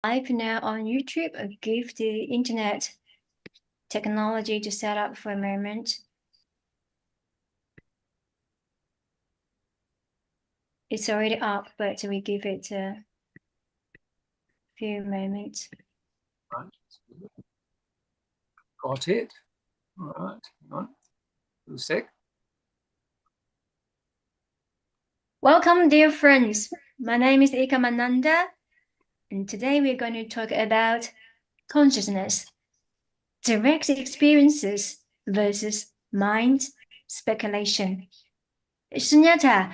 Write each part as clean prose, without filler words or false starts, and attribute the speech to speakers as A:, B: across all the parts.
A: live now on YouTube. I'll give the internet technology to set up for a moment. It's already up, but we give it a few moments.
B: Right. Got it. All right. Hang on. A sec.
A: Welcome, dear friends. My name is Ekomananda, and today we're going to talk about consciousness, direct experiences versus mind speculation. Sunyata,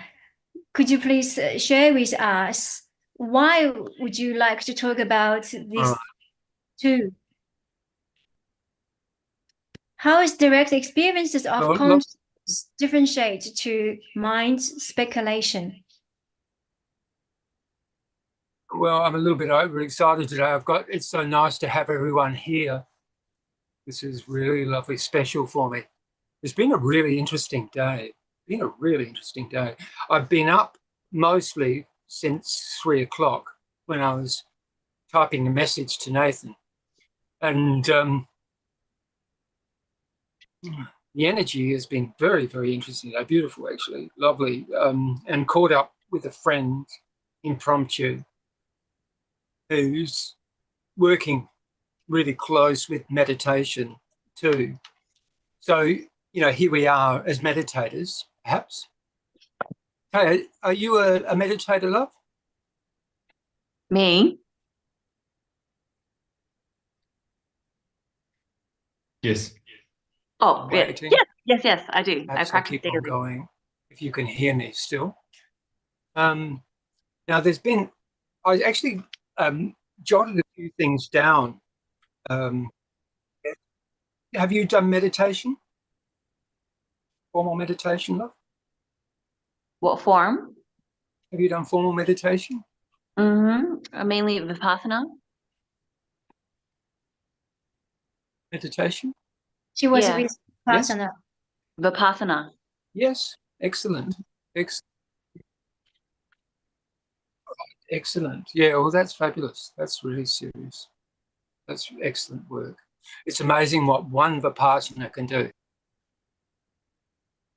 A: could you please share with us why would you like to talk about these two? How is direct experiences of consciousness differentiate to mind speculation?
B: Well, I'm a little bit overexcited today. It's so nice to have everyone here. This is really lovely, special for me. It's been a really interesting day. I've been up mostly since 3 o'clock when I was typing a message to Nathan. And the energy has been very, very interesting today. Beautiful, actually, lovely. And caught up with a friend, impromptu, who's working really close with meditation too. So, here we are as meditators, perhaps. Hey, are you a meditator, love?
C: Me?
D: Yes.
C: Oh, yes, I do.
B: Perhaps
C: I practice daily.
B: going, if you can hear me still. Now, I actually jotted a few things down. Have you done meditation? Formal meditation, love?
C: What form?
B: Have you done formal meditation?
C: Mainly Vipassana.
B: Meditation?
A: She was with Vipassana.
C: Vipassana.
B: Yes, excellent. Excellent. Yeah, well, that's fabulous. That's really serious. That's excellent work. It's amazing what one Vipassana can do.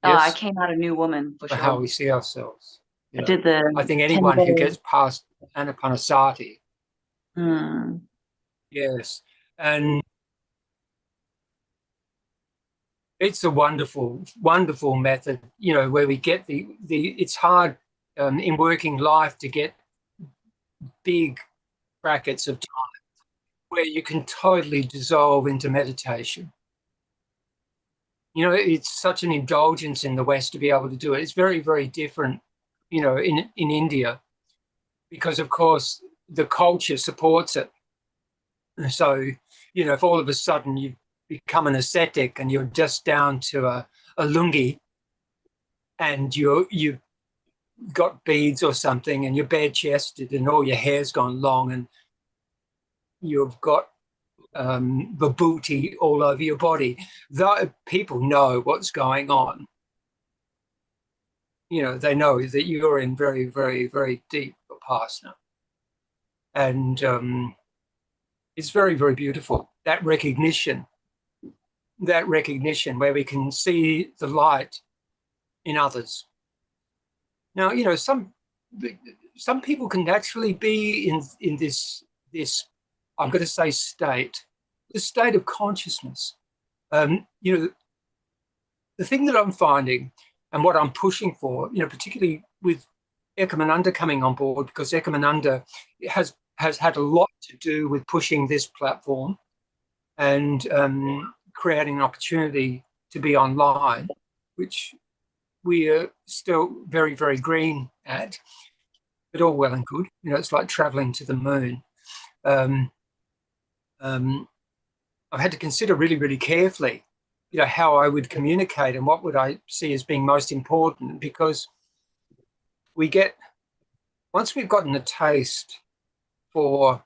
C: Oh, yes. I came out a new woman for sure.
B: How we see ourselves.
C: I did
B: I think anyone who gets past Anapanasati. Yes. And it's a wonderful, wonderful method, where we get it's hard in working life to get big brackets of time where you can totally dissolve into meditation. It's such an indulgence in the West to be able to do it. It's very, very different, in India, because, of course, the culture supports it. So, if all of a sudden you become an ascetic and you're just down to a lungi and you've got beads or something and you're bare-chested and all your hair's gone long and you've got vibhuti all over your body, though people know what's going on. They know that you're in very, very, very deep Vipassana. And it's very, very beautiful, that recognition where we can see the light in others. Now, some people can naturally be in this I'm going to say state, the state of consciousness. The thing that I'm finding and what I'm pushing for, particularly with Ekomananda coming on board, because Ekomananda has had a lot to do with pushing this platform and creating an opportunity to be online, which we are still very, very green at, but all well and good. It's like traveling to the moon. I've had to consider really, really carefully, how I would communicate and what would I see as being most important, because once we've gotten a taste for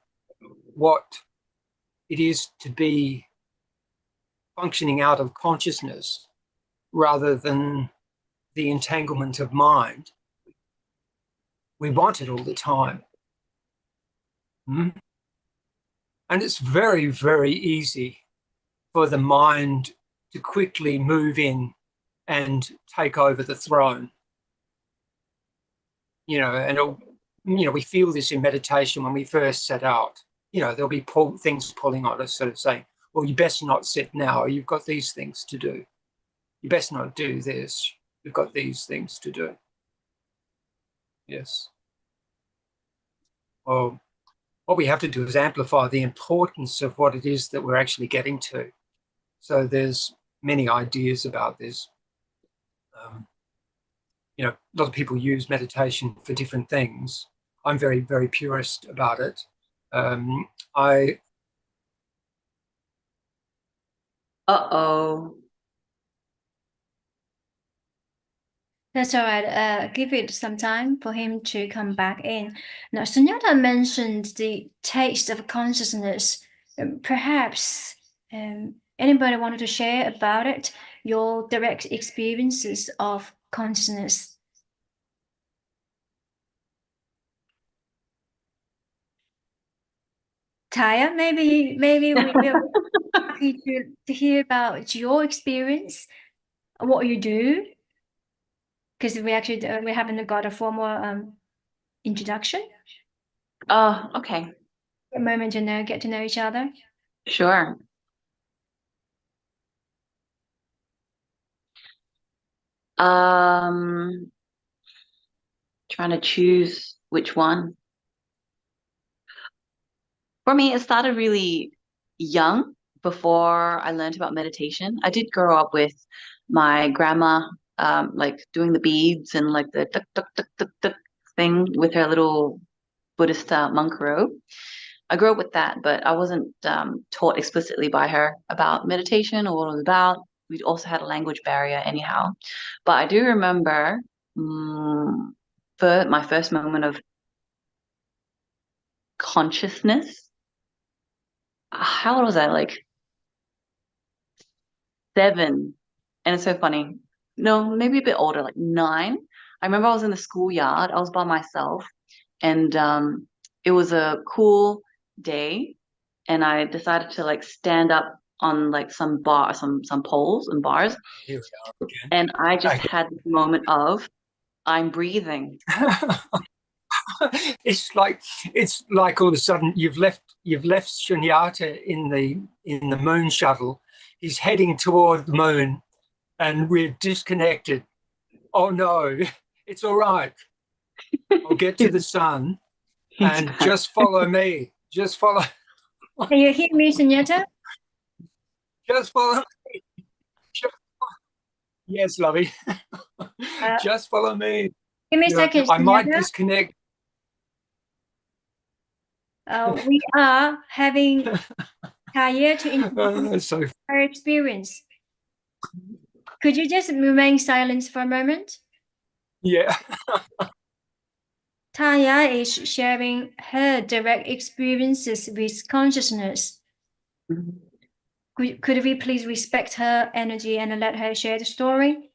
B: what it is to be functioning out of consciousness rather than the entanglement of mind, we want it all the time. And it's very, very easy for the mind to quickly move in and take over the throne. And we feel this in meditation when we first set out. There'll be things pulling on us, sort of saying, well, you best not sit now. You've got these things to do. You best not do this. You've got these things to do. Yes. Well, what we have to do is amplify the importance of what it is that we're actually getting to. So there's many ideas about this. A lot of people use meditation for different things. I'm very, very purist about it.
C: Uh-oh.
A: That's all right. Give it some time for him to come back in. Now, Sunyata mentioned the taste of consciousness. Perhaps anybody wanted to share about it, your direct experiences of consciousness? Taya, maybe we're happy to hear about your experience, what you do, because we haven't got a formal introduction.
C: Oh, okay.
A: A moment to get to know each other.
C: Sure. Trying to choose which one. For me, it started really young before I learned about meditation. I did grow up with my grandma, like doing the beads and like the tuk tuk tuk tuk tuk thing with her little Buddhist monk robe. I grew up with that, but I wasn't taught explicitly by her about meditation or what it was about. We also had a language barrier anyhow. But I do remember for my first moment of consciousness. How old was I? Like 7. And it's so funny. No, maybe a bit older, like 9. I remember I was in the schoolyard. I was by myself, and it was a cool day, and I decided to like stand up on like some poles and bars,
B: Here we are again.
C: and I just had this moment of I'm breathing.
B: It's like all of a sudden you've left Sunyata in the moon shuttle. He's heading toward the moon, and we're disconnected. Oh no, it's all right. I'll get to the sun, and just follow me. Just follow.
A: Can you hear me, Sunyata?
B: Just follow. Yes, lovey. Just follow me.
A: Give me a second,
B: I might
A: Sunyata.
B: disconnect.
A: We are having Taya to introduce
B: So
A: her experience. Could you just remain silent for a moment?
B: yeah.
A: Taya is sharing her direct experiences with consciousness. Could we please respect her energy and let her share the story?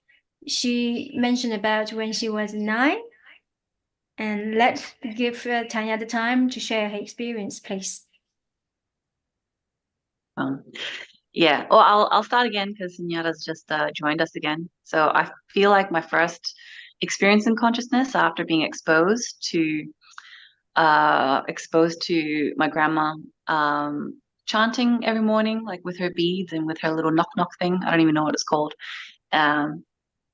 A: She mentioned about when she was 9. And let's give Tanya the time to share her experience, please.
C: Yeah, well, I'll start again because Sunyata's just joined us again. So I feel like my first experience in consciousness after being exposed to my grandma chanting every morning, like with her beads and with her little knock knock thing. I don't even know what it's called. Anyway,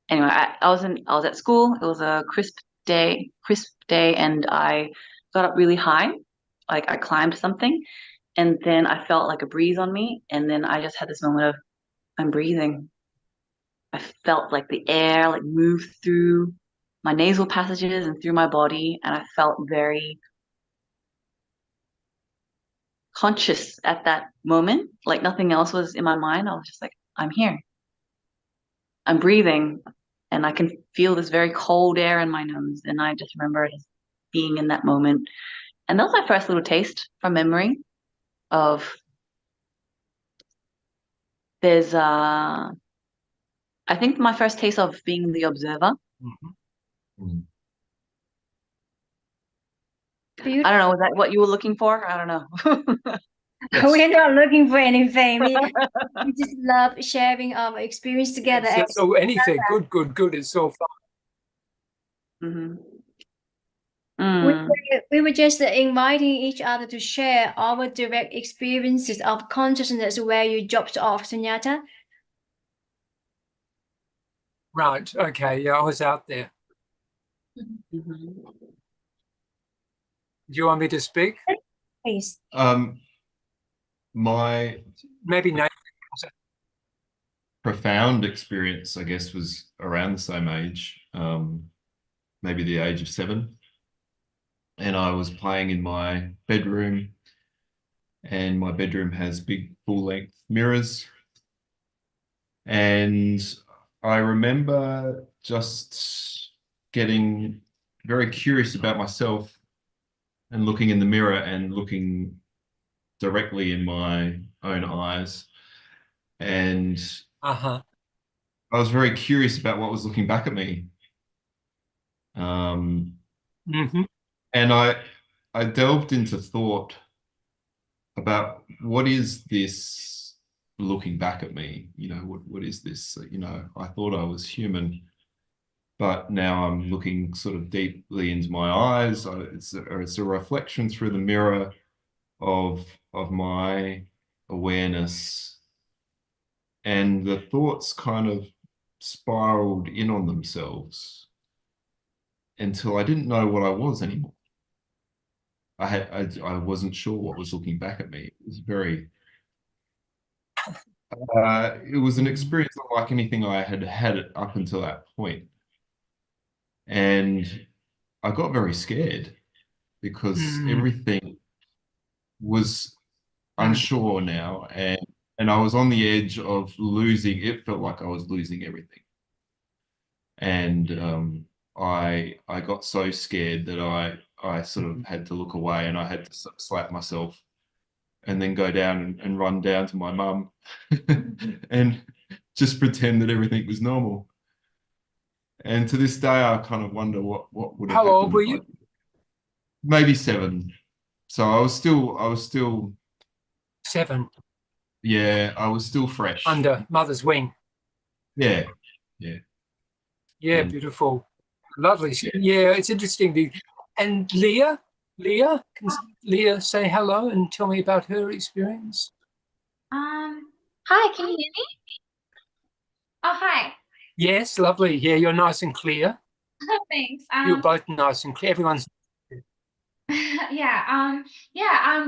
C: I was at school. It was a crisp day, and I got up really high, like I climbed something, and then I felt like a breeze on me, and then I just had this moment of I'm breathing. I felt like the air like move through my nasal passages and through my body, and I felt very conscious at that moment. Like nothing else was in my mind. I was just like, I'm here. I'm breathing, and I can feel this very cold air in my nose. And I just remember just being in that moment. And that was my first little taste from memory of there's I think my first taste of being the observer.
B: Mm-hmm.
C: I don't know, was that what you were looking for? I don't know.
B: Yes.
A: We're not looking for anything. We just love sharing our experience together.
B: So anything, good. It's all fun.
C: Mm-hmm.
A: We
C: Mm.
A: we were just inviting each other to share our direct experiences of consciousness where you dropped off, Sunyata.
B: Right. Okay. Yeah, I was out there.
C: Mm-hmm.
B: Do you want me to speak?
A: Please.
D: My
B: Maybe no.
D: profound experience, I guess, was around the same age, maybe the age of 7. And I was playing in my bedroom, and my bedroom has big full-length mirrors. And I remember just getting very curious about myself and looking in the mirror and looking directly in my own eyes. And
B: Uh-huh.
D: I was very curious about what was looking back at me.
B: Mm-hmm.
D: And I delved into thought about what is this looking back at me? What is this? I thought I was human, but now I'm looking sort of deeply into my eyes. It's a reflection through the mirror of my awareness, and the thoughts kind of spiraled in on themselves until I didn't know what I was anymore. I wasn't sure what was looking back at me. It was it was an experience unlike anything I had had up until that point. And I got very scared because everything was unsure now, and I was on the edge of losing. It felt like I was losing everything. And I got so scared that I sort of had to look away, and I had to slap myself and then go down and run down to my mum and just pretend that everything was normal. And to this day, I kind of wonder what would have
B: How
D: happened.
B: old were you?
D: Maybe 7. So I was still
B: 7.
D: yeah, I was still fresh.
B: Under mother's wing.
D: Yeah, yeah.
B: Yeah,
D: And
B: beautiful. Lovely. Yeah, it's interesting. And Leah, can Leah say hello and tell me about her experience?
E: Hi, can you hear me? Oh, hi.
B: Yes, lovely. Yeah, you're nice and clear.
E: Thanks.
B: You're both nice and clear. Everyone's
E: Yeah, I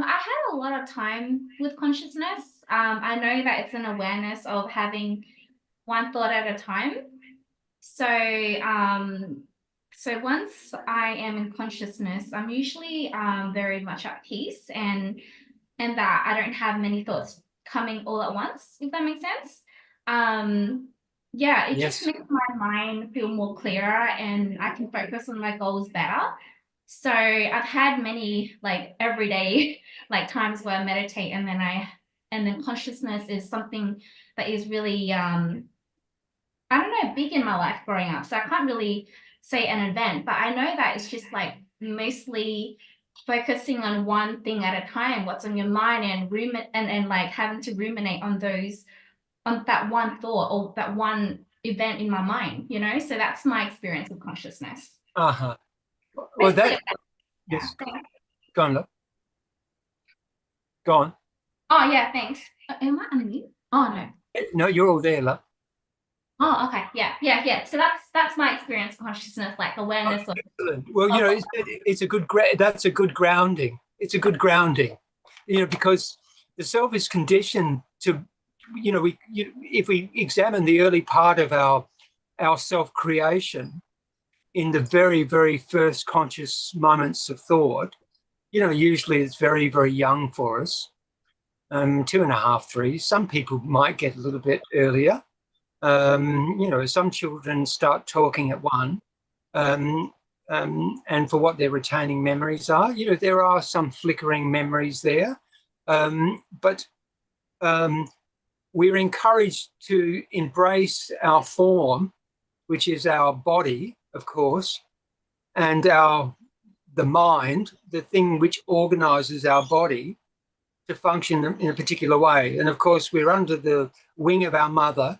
E: had a lot of time with consciousness. I know that it's an awareness of having one thought at a time. So, so once I am in consciousness, I'm usually very much at peace, and that I don't have many thoughts coming all at once, if that makes sense. Yeah, it
B: Yes.
E: just makes my mind feel more clearer, and I can focus on my goals better. So I've had many like everyday like times where I meditate, and then consciousness is something that is really I don't know, big in my life growing up. So I can't really say an event, but I know that it's just like mostly focusing on one thing at a time, what's on your mind, and like having to ruminate on that one thought or that one event in my mind, So that's my experience with consciousness.
B: Uh-huh. Well,
E: Basically,
B: yes.
E: yeah.
B: Go on, love. Go on.
E: Oh yeah, thanks. Am I on mute? Oh no.
B: No, you're all there, love.
E: Oh, okay. Yeah. So that's my experience of consciousness, like awareness of.
B: Excellent. Well, it's a good that's a good grounding. It's a good grounding, because the self is conditioned to, if we examine the early part of our self-creation in the very, very first conscious moments of thought, usually it's very, very young for us, 2.5, 3. Some people might get a little bit earlier. Some children start talking at 1. And for what their retaining memories are, there are some flickering memories there. But we're encouraged to embrace our form, which is our body, of course, and the mind, the thing which organizes our body, to function in a particular way. And of course, we're under the wing of our mother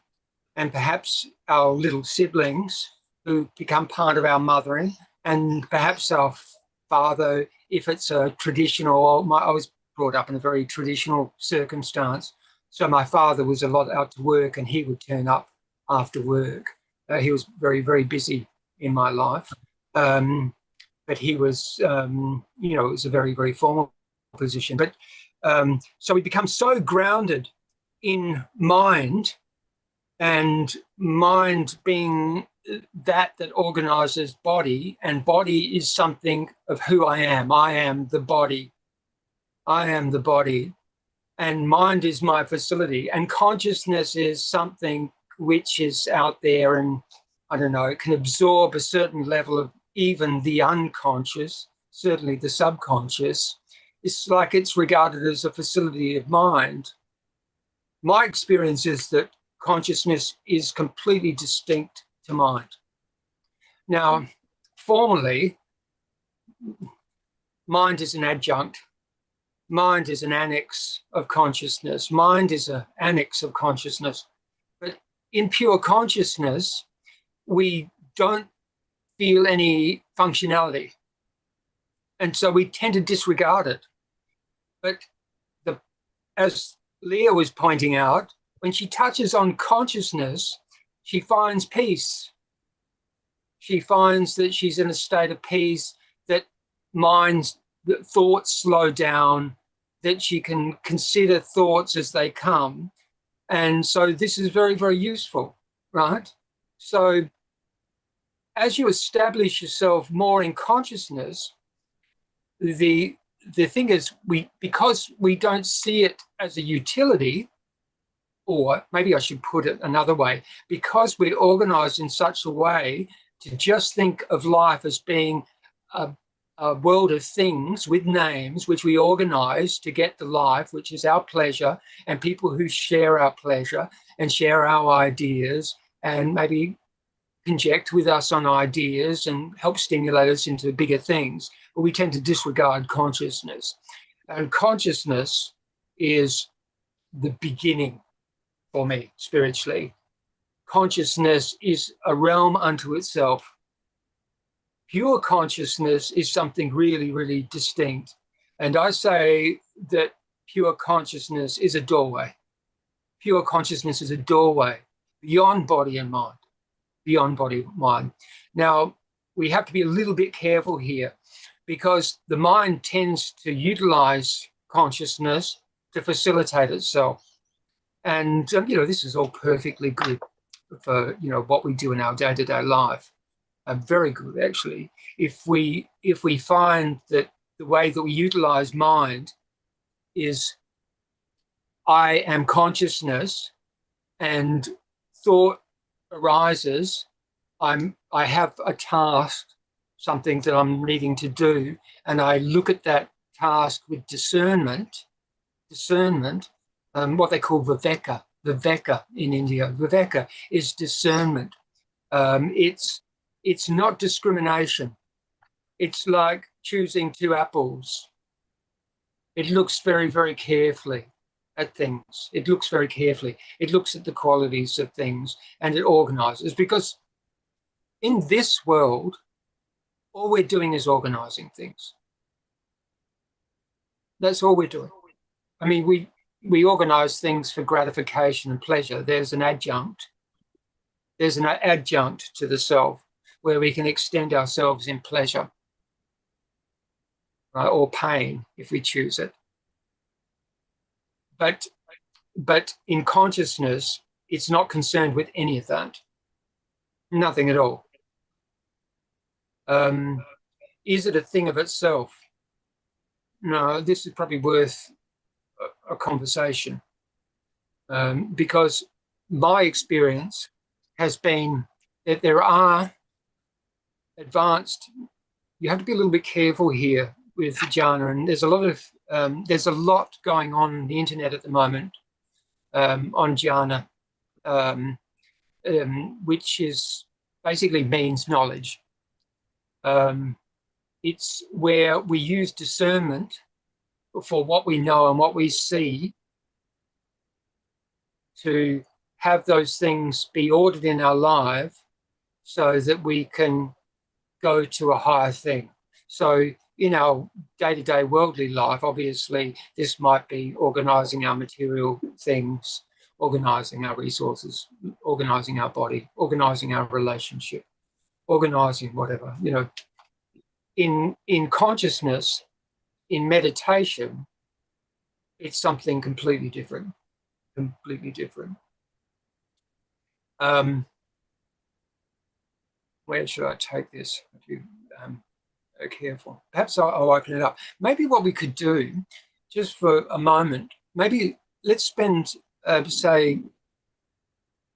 B: and perhaps our little siblings who become part of our mothering, and perhaps our father, if it's a traditional, I was brought up in a very traditional circumstance. So my father was a lot out to work and he would turn up after work. He was very, very busy in my life. But he was, it was a very, very formal position. But so we become so grounded in mind, and mind being that organizes body, and body is something of who I am. I am the body. I am the body. And mind is my facility. And consciousness is something which is out there, and I don't know, it can absorb a certain level of even the unconscious, certainly the subconscious. It's like it's regarded as a facility of mind. My experience is that consciousness is completely distinct to mind. Now, formally, mind is an adjunct. Mind is an annex of consciousness. Mind is an annex of consciousness. But in pure consciousness, we don't feel any functionality. And so we tend to disregard it. But as Leah was pointing out, when she touches on consciousness, she finds peace. She finds that she's in a state of peace, that that thoughts slow down, that she can consider thoughts as they come. And so this is very, very useful, right? So as you establish yourself more in consciousness, the thing is, because we don't see it as a utility, or maybe I should put it another way, because we're organized in such a way to just think of life as being a world of things with names, which we organize to get the life, which is our pleasure, and people who share our pleasure and share our ideas and maybe conject with us on ideas and help stimulate us into bigger things. But we tend to disregard consciousness. And consciousness is the beginning for me spiritually. Consciousness is a realm unto itself. Pure consciousness is something really, really distinct. And I say that pure consciousness is a doorway. Pure consciousness is a doorway beyond body and mind, beyond body and mind. Now, we have to be a little bit careful here, because the mind tends to utilize consciousness to facilitate itself. And, this is all perfectly good for, what we do in our day-to-day life. Very good, actually. If we find that the way that we utilize mind is, I am consciousness, and thought arises, I have a task, something that I'm needing to do, and I look at that task with discernment, what they call viveka in India. Viveka is discernment. It's not discrimination. It's like choosing two apples. It looks very, very carefully at things. It looks very carefully. It looks at the qualities of things and it organizes, because in this world, all we're doing is organizing things. That's all we're doing. I mean, we organize things for gratification and pleasure. There's an adjunct. There's an adjunct to the self where we can extend ourselves in pleasure, right, or pain if we choose it. But in consciousness, it's not concerned with any of that. Nothing at all. Is it a thing of itself? No, this is probably worth a conversation, because my experience has been that there are advanced, you have to be a little bit careful here with jhana, and there's a lot going on the internet at the moment on jhana, which is basically means knowledge. It's where we use discernment, for what we know and what we see, to have those things be ordered in our life so that we can go to a higher thing. So in our day-to-day worldly life, obviously, this might be organizing our material things, organizing our resources, organizing our body, organizing our relationship, organizing whatever. You know, in consciousness, in meditation, it's something completely different, completely different. Where should I take this? Careful. Perhaps I'll open it up. Maybe what we could do, just for a moment, maybe let's spend, say,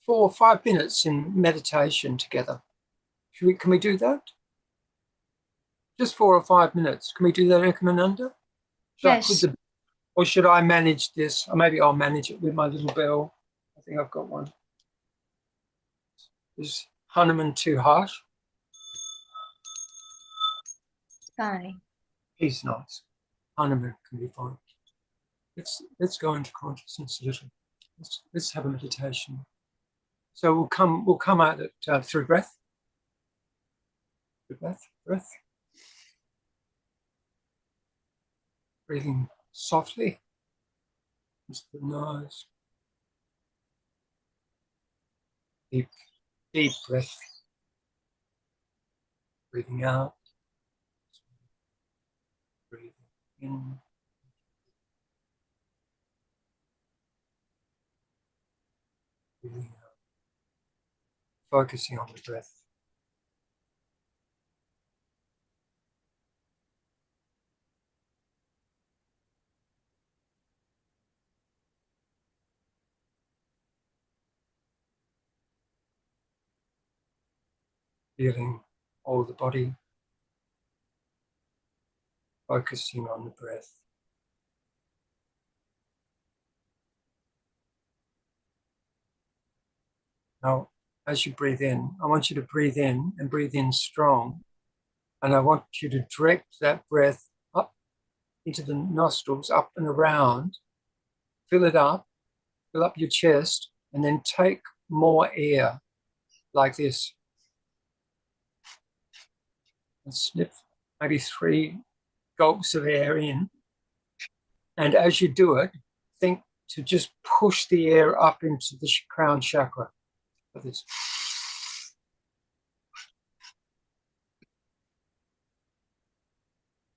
B: 4 or 5 minutes in meditation together. Can we do that? Just 4 or 5 minutes. Can we do that, Ekomananda?
A: Yes.
B: Or should I manage this? Or maybe I'll manage it with my little bell. I think I've got one. Is Hanuman too harsh?
A: Fine.
B: He's nice. Hanuman can be fine. Let's go into consciousness a little. Let's have a meditation. So we'll come at it through breath. Through breath. Breathing softly into the nose. Deep breath. Breathing out. Breathing in. Breathing out. Focusing on the breath. Feeling all the body. Focusing on the breath. Now, as you breathe in, I want you to breathe in and breathe in strong. And I want you to direct that breath up into the nostrils, up and around. Fill it up, fill up your chest, and then take more air like this. And sniff maybe 3 gulps of air in. And as you do it, think to just push the air up into the crown chakra. Like this.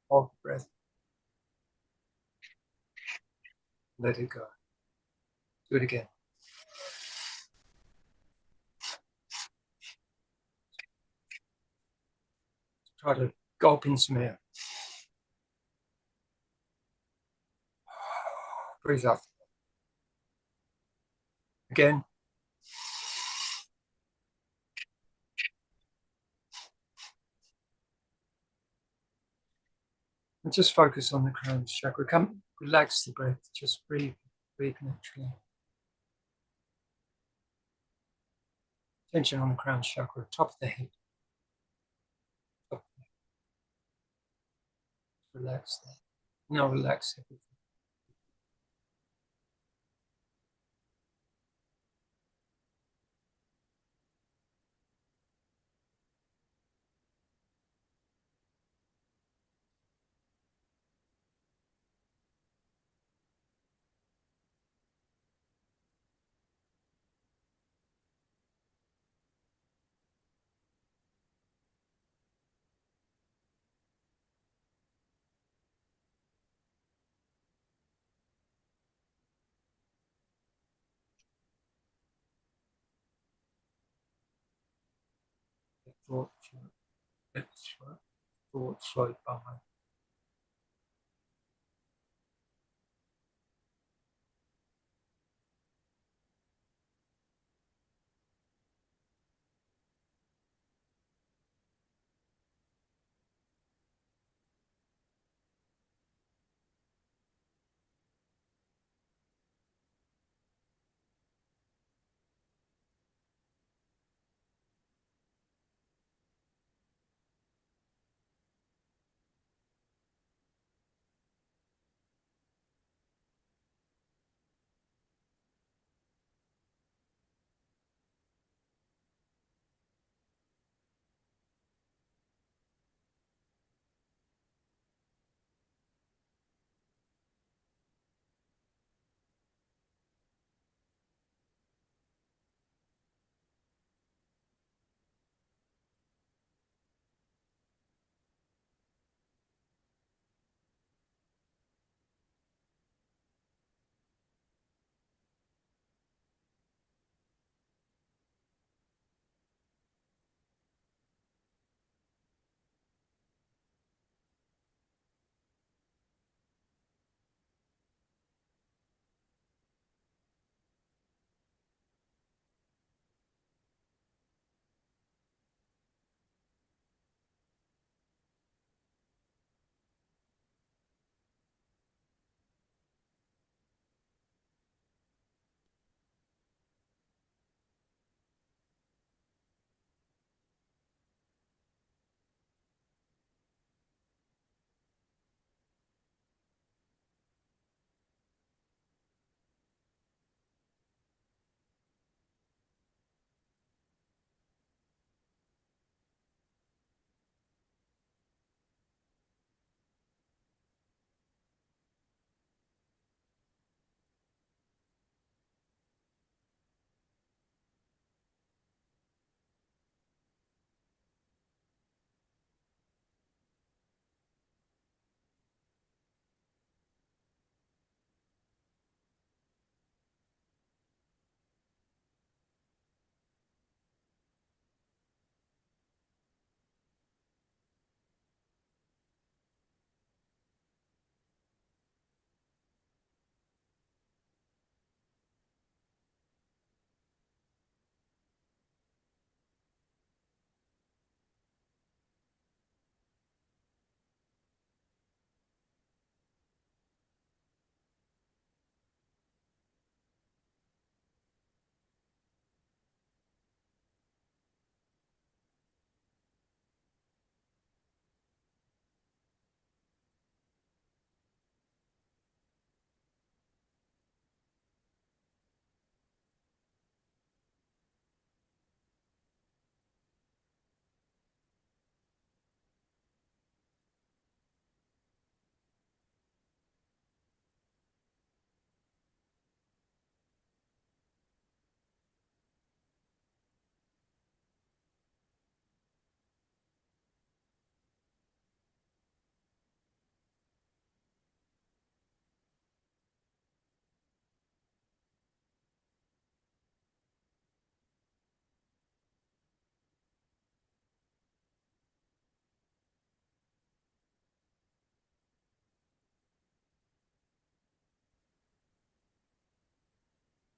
B: Hold the breath. Let it go. Do it again. Try to gulp in some air. Breathe up. Again. And just focus on the crown chakra. Come, relax the breath. Just breathe naturally. Tension on the crown chakra, top of the head. Relax that. Now relax everything. Thought flow. Thought float by.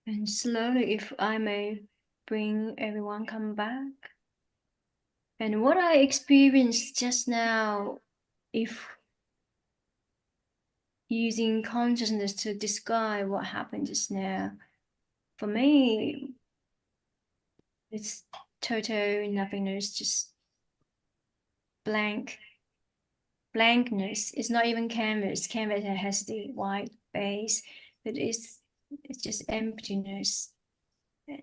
A: And slowly, if I may bring everyone come back. And what I experienced just now, if using consciousness to describe what happened just now, for me, it's total nothingness, just blankness. It's not even canvas. Canvas has the white base, but it's just emptiness. And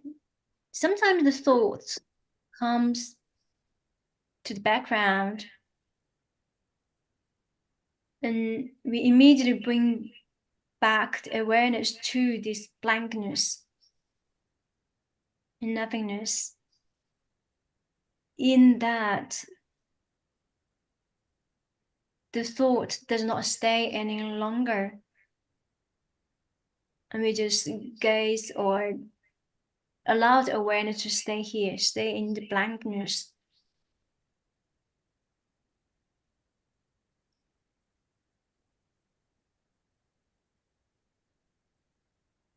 A: sometimes the thoughts comes to the background, and we immediately bring back the awareness to this blankness and nothingness. In that, the thought does not stay any longer, and we just gaze or allow the awareness to stay here, stay in the blankness.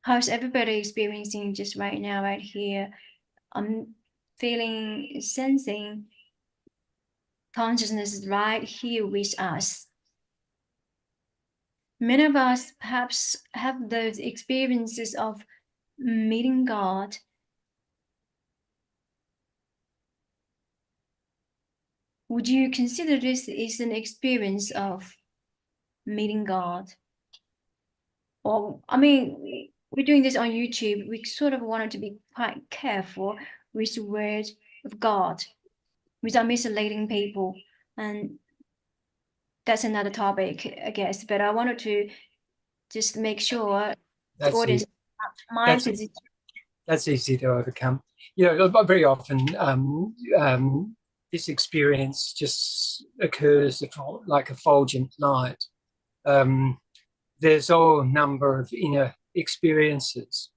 A: How's everybody experiencing just right now, right here? I'm feeling, sensing consciousness is right here with us. Many of us perhaps have those experiences of meeting God. Would you consider this is an experience of meeting God? Or, I mean, we're doing this on YouTube. We sort of wanted to be quite careful with the word of God without misleading people. And that's another topic, I guess. But I wanted to just make sure the audience
B: Easy.
A: mindful.
B: That's easy to overcome. You know, very often this experience just occurs like a fulgent light. There's all a number of inner experiences.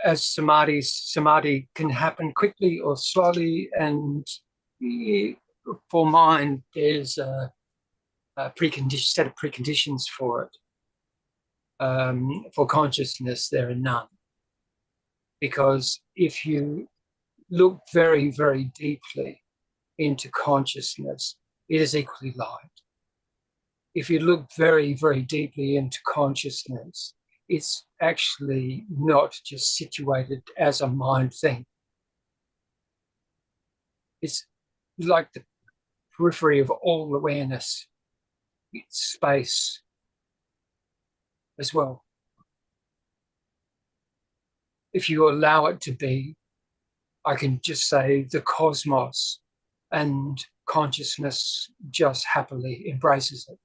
B: As samadhi can happen quickly or slowly, and for mind, there's a set of preconditions for it. For consciousness, there are none. Because if you look very, very deeply into consciousness, it is equally light. If you look very, very deeply into consciousness, it's actually not just situated as a mind thing. It's like the periphery of all awareness. It's space as well. If you allow it to be, I can just say the cosmos, and consciousness just happily embraces it.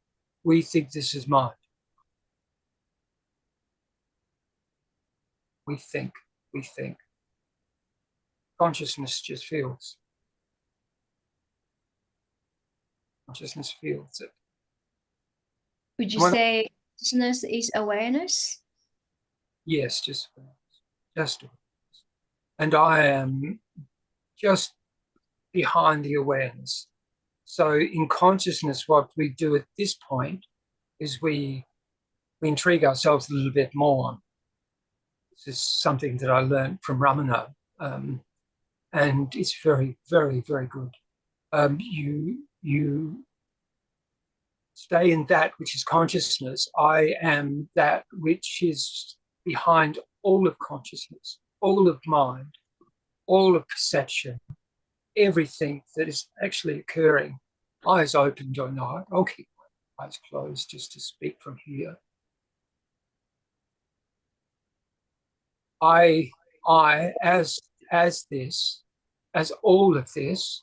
B: We think this is mind. We think. Consciousness just feels. Consciousness feels it.
A: Would you say consciousness is awareness?
B: Yes, just awareness. And I am just behind the awareness. So in consciousness, what we do at this point is we intrigue ourselves a little bit more. This is something that I learned from Ramana, and it's very, very, very good. You stay in that which is consciousness. I am that which is behind all of consciousness, all of mind, all of perception, everything that is actually occurring. Eyes opened or not, I'll keep my eyes closed just to speak from here. I as this, as all of this,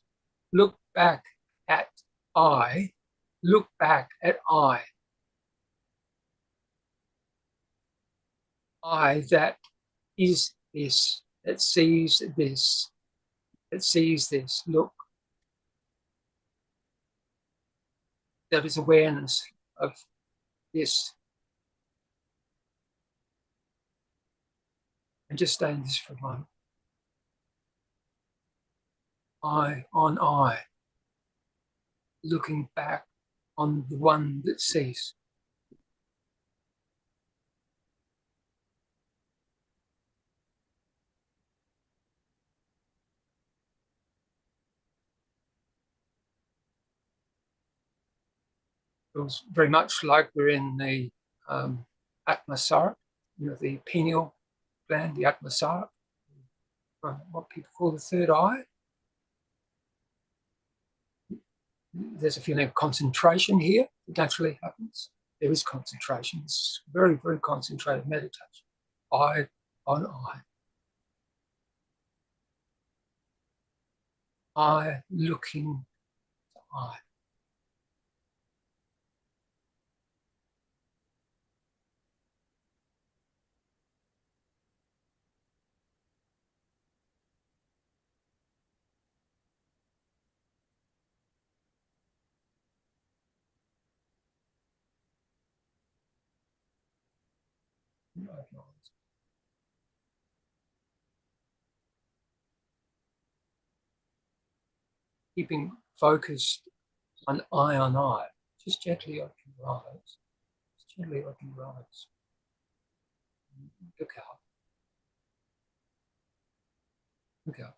B: look back at I, look back at I that is this, that sees this, look. There is awareness of this. And just stay in this for a moment. Eye on eye, looking back on the one that sees. Feels very much like we're in the atmospheric, the pineal gland, the atmospheric, what people call the third eye. There's a feeling of concentration here that naturally happens. There is concentration. It's very, very concentrated meditation. Eye on eye. Eye looking to eye. Keeping focused on eye, just gently open your eyes. Just gently open your eyes. Look out. Look out.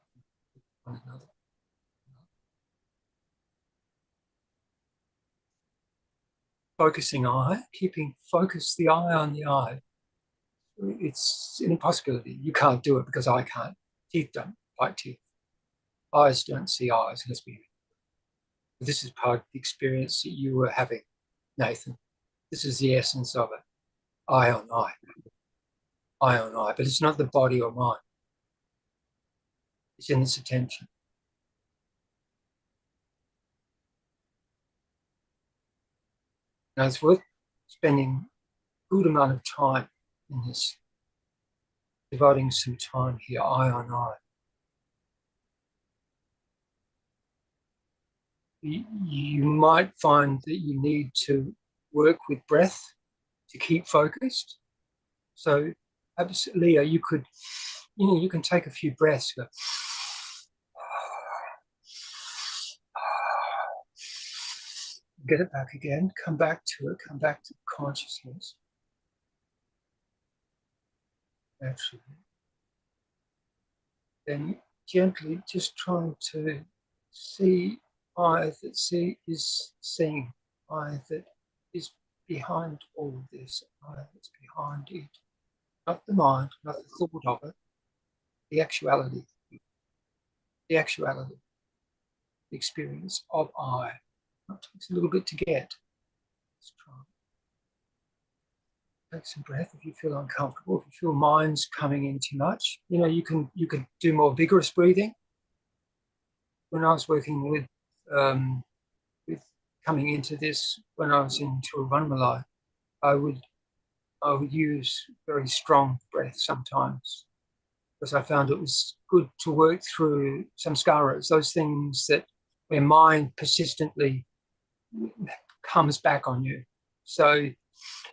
B: One another. Focusing eye, keeping focus the eye on the eye. It's an impossibility. You can't do it because I can't. Teeth don't like teeth. Eyes don't see eyes. Let's be. This is part of the experience that you were having, Nathan. This is the essence of it. Eye on eye. Eye on eye. But it's not the body or mind. It's in its attention. Now it's worth spending a good amount of time in this, devoting some time here, eye on eye. You might find that you need to work with breath to keep focused. So, Leah, you could, you can take a few breaths. Go, get it back again. Come back to it. Come back to consciousness. Naturally. Then gently, just trying to see eye that is seeing, eye that is behind all of this, eye that's behind it. Not the mind, not the thought of it, the actuality, the experience of eye. It takes a little bit to get. Let's try. Take some breath if you feel uncomfortable, if you feel mind's coming in too much. You can do more vigorous breathing. When I was working with coming into this, when I was in Tiruvannamalai, I would use very strong breath sometimes because I found it was good to work through samskaras, those things that where mind persistently comes back on you. So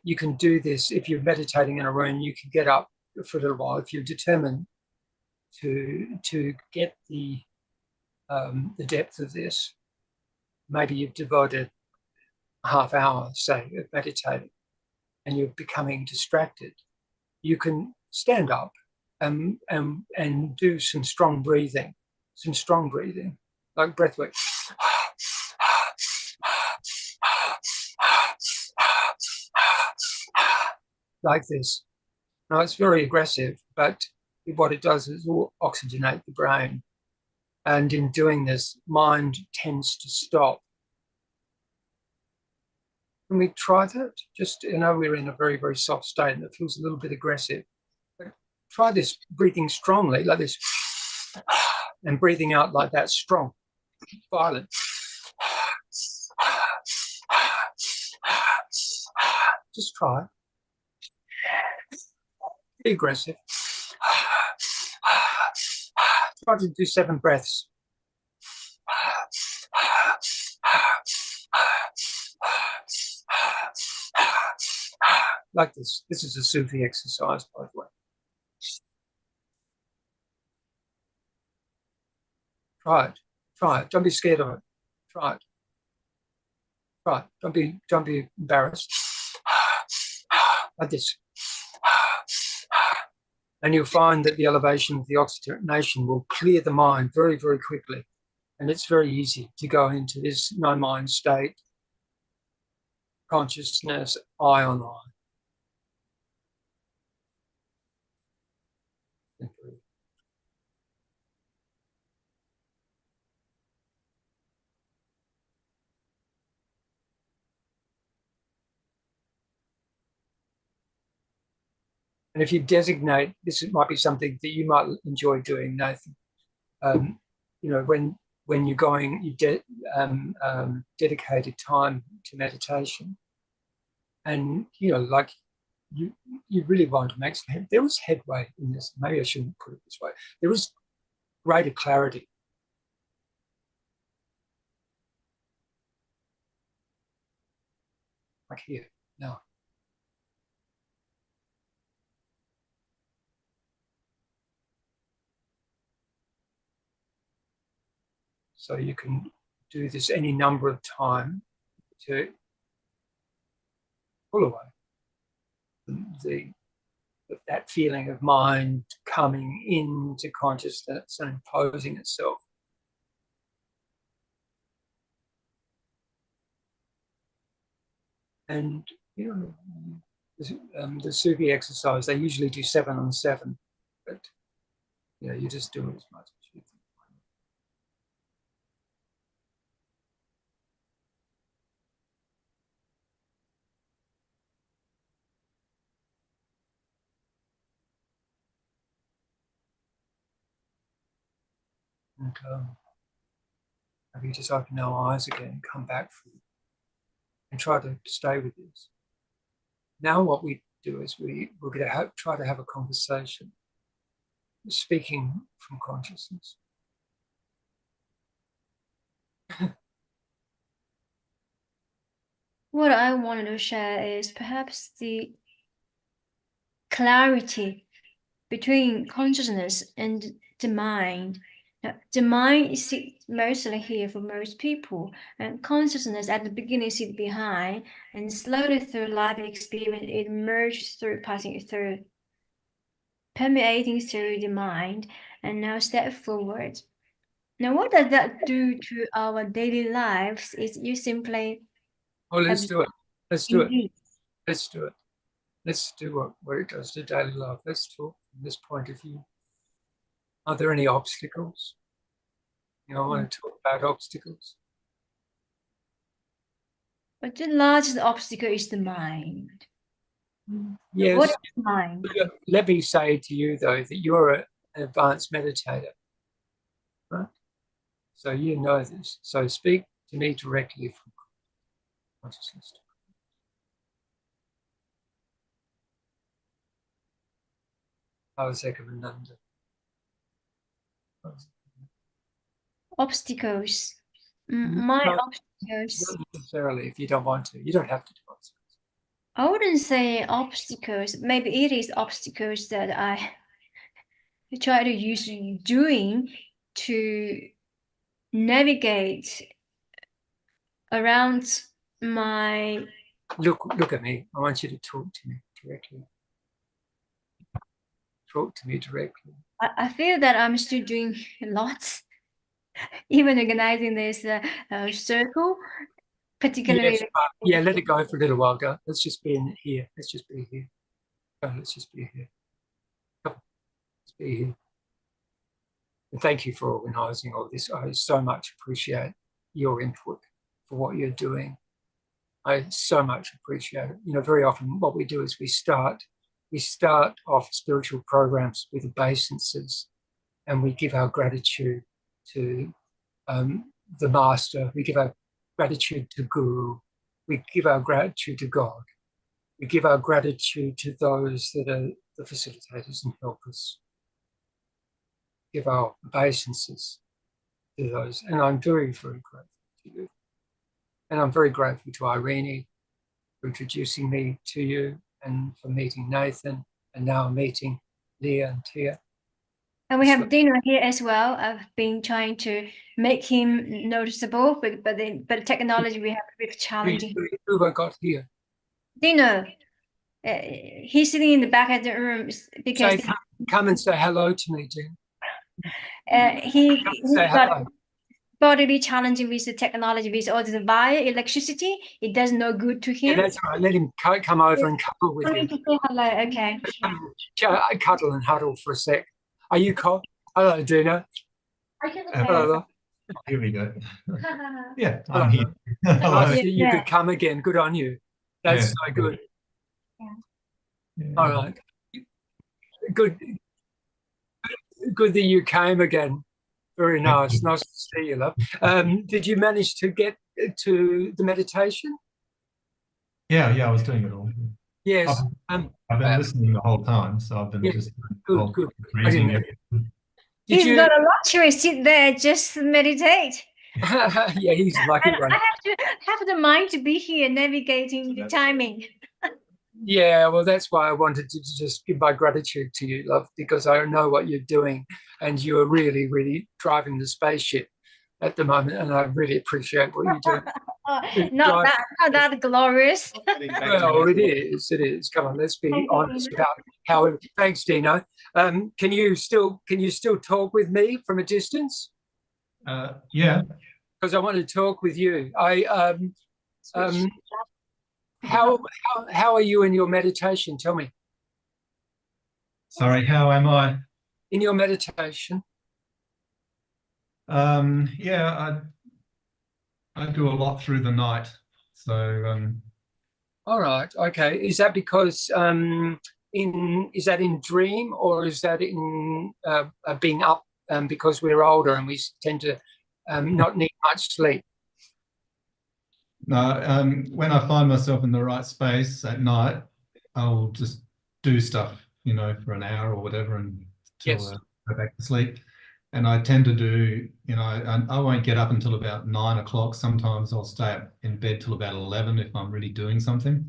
B: you can do this if you're meditating in a room. You can get up for a little while if you're determined to get the depth of this. Maybe you've devoted a half hour, say, of meditating, and you're becoming distracted. You can stand up and do some strong breathing, like breath work. Like this. Now, it's very aggressive, but what it does is oxygenate the brain. And in doing this, mind tends to stop. Can we try that? Just, we're in a very, very soft state and it feels a little bit aggressive. But try this, breathing strongly, like this, and breathing out like that, strong, violent. Just try. Be aggressive. Try to do 7 breaths. Like this. This is a Sufi exercise, by the way. Try it. Try it. Don't be scared of it. Try it. Right, don't be embarrassed. Like this. And you'll find that the elevation of the oxygenation will clear the mind very, very quickly. And it's very easy to go into this no mind state, consciousness, eye on eye. And if you designate, this might be something that you might enjoy doing, Nathan. You know, when you're going, you dedicated time to meditation, and you know, like you really want to make some head. There was headway in this. Maybe I shouldn't put it this way. There was greater clarity. Like here now. So you can do this any number of times to pull away that feeling of mind coming into consciousness and imposing itself. And you know, the Sufi exercise, they usually do 7 on 7, but you know, you just do it as much as you think. And maybe just open our eyes again, come back through, and try to stay with this. Now what we do is we're going to try to have a conversation, speaking from consciousness.
A: What I wanted to share is perhaps the clarity between consciousness and the mind. Now, the mind sits mostly here for most people, and consciousness at the beginning sits behind, and slowly through life experience, it emerges through passing through, permeating through the mind, and now step forward. Now, what does that do to our daily lives? Is you simply
B: Let's do it. Let's do it.
A: Indeed.
B: Let's do it. Let's do what it does to daily life. Let's talk from this point of view. Are there any obstacles? You know, I want to talk about obstacles.
A: But the largest obstacle is the mind.
B: Yes.
A: What is mind?
B: Let me say to you, though, that you're an advanced meditator, right? So you know this. So speak to me directly from consciousness. Ekomananda.
A: Obstacles. My obstacles.
B: Not necessarily, if you don't want to. You don't have to do obstacles.
A: I wouldn't say obstacles. Maybe it is obstacles that I try to use doing to navigate around my.
B: Look at me. I want you to talk to me directly. Talk to me directly.
A: I feel that I'm still doing lots, even organizing this circle, particularly.
B: Yes, yeah, let it go for a little while. Go. Let's just be in here. Let's just be here. Go, let's just be here. Come on. Let's be here. And thank you for organising all this. I so much appreciate your input for what you're doing. I so much appreciate it. You know, very often what we do is we start off spiritual programs with obeisances, and we give our gratitude to the master. We give our gratitude to Guru. We give our gratitude to God. We give our gratitude to those that are the facilitators and helpers. Give our obeisances to those. And I'm very, very grateful to you. And I'm very grateful to Irene for introducing me to you, and for meeting Nathan, and now meeting Leah and Tia.
A: And we have Dino here as well. I've been trying to make him noticeable, but the technology we have a bit challenging.
B: Who have I got here?
A: Dino, he's sitting in the back of the room because
B: Come and say hello to me, Dean.
A: He's
B: Say
A: got
B: hello.
A: bodily challenging with the technology, with all the via electricity. It does no good to him.
B: Yeah, that's right. Let him come over and cuddle with you.
A: To say hello, okay.
B: Cuddle and huddle for a sec. Are you cold? Hello, Dina. Hello.
F: Here we go. Yeah,
B: Hello.
F: I'm here.
B: Nice that you could come again. Good on you. That's so good.
F: Yeah.
B: All right. Good that you came again. Very nice. Nice to see you, love. Did you manage to get to the meditation?
F: Yeah, I was doing it all.
B: Yes.
F: I've been listening the whole time, so I've been just
B: good.
F: breathing it.
A: He's got a luxury. Sit there, just meditate.
B: Yeah, he's lucky one.
A: I have the mind to be here navigating the timing.
B: Yeah, well, that's why I wanted to just give my gratitude to you, love, because I know what you're doing and you're really, really driving the spaceship at the moment, and I really appreciate what you're doing.
A: Not that glorious.
B: Well, it is. Come on, let's be honest about how. Thanks, Dino. Can you still talk with me from a distance?
F: Yeah.
B: Because I want to talk with you. How are you in your meditation? Tell me.
F: Sorry, how am I?
B: In your meditation?
F: Yeah, I do a lot through the night. So
B: All right. Okay. Is that because is that in dream, or is that in being up because we're older and we tend to not need much sleep?
F: No, when I find myself in the right space at night, I'll just do stuff, for an hour or whatever until I go back to sleep. And I tend to do, I won't get up until about 9 o'clock. Sometimes I'll stay up in bed till about 11 if I'm really doing something.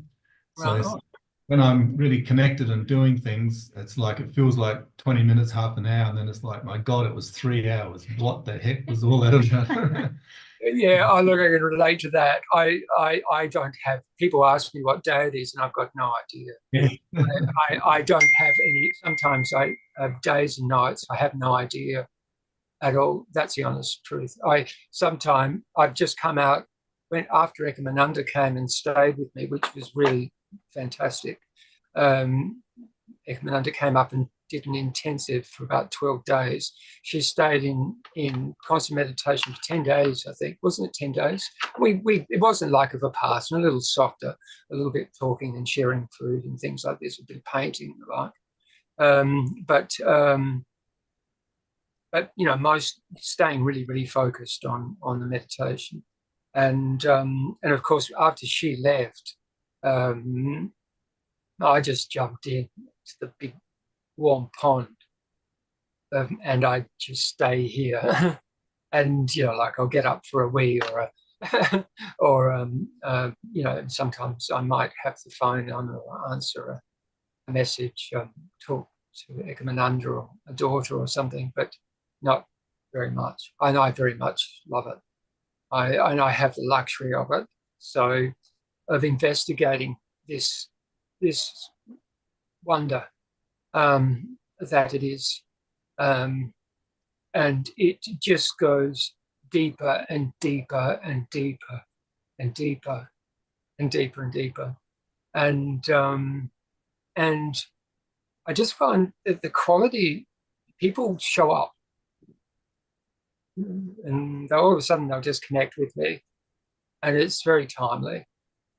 B: Right.
F: So when I'm really connected and doing things, it's like, it feels like 20 minutes, half an hour. And then it's like, my God, it was 3 hours. What the heck was all that about?
B: Yeah, I can relate to that. I don't have, people ask me what day it is and I've got no idea.
F: Yeah.
B: I don't have any, sometimes I have days and nights, I have no idea at all. That's the honest truth. I've just come out, went after Ekomananda came and stayed with me, which was really fantastic. Ekomananda came up and did an intensive for about 12 days. She stayed in constant meditation for 10 days, I think. Wasn't it 10 days? It wasn't like a Vipassana, a little softer, a little bit talking and sharing food and things like this, a bit of painting and the like. But most staying really, really focused on the meditation. And of course, after she left, I just jumped in to the big warm pond, and I just stay here. And I'll get up for a wee or sometimes I might have the phone on or answer a message, talk to Ekomananda or a daughter or something, but not very much. And I very much love it. I have the luxury of it, so of investigating this wonder that it is, and it just goes deeper and deeper and deeper and deeper and deeper and deeper, and I just find that the quality, people show up and all of a sudden they'll just connect with me, and it's very timely.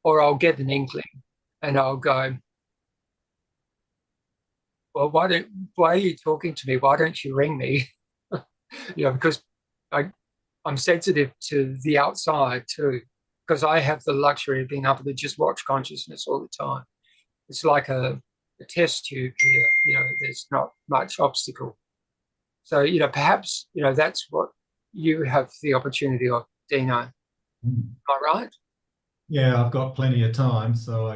B: Or I'll get an inkling and I'll go, well, why are you talking to me? Why don't you ring me? Because I'm sensitive to the outside too, because I have the luxury of being able to just watch consciousness all the time. It's like a test tube here, there's not much obstacle. So, perhaps, that's what you have the opportunity of, Dino. Am I right?
F: Yeah, I've got plenty of time, so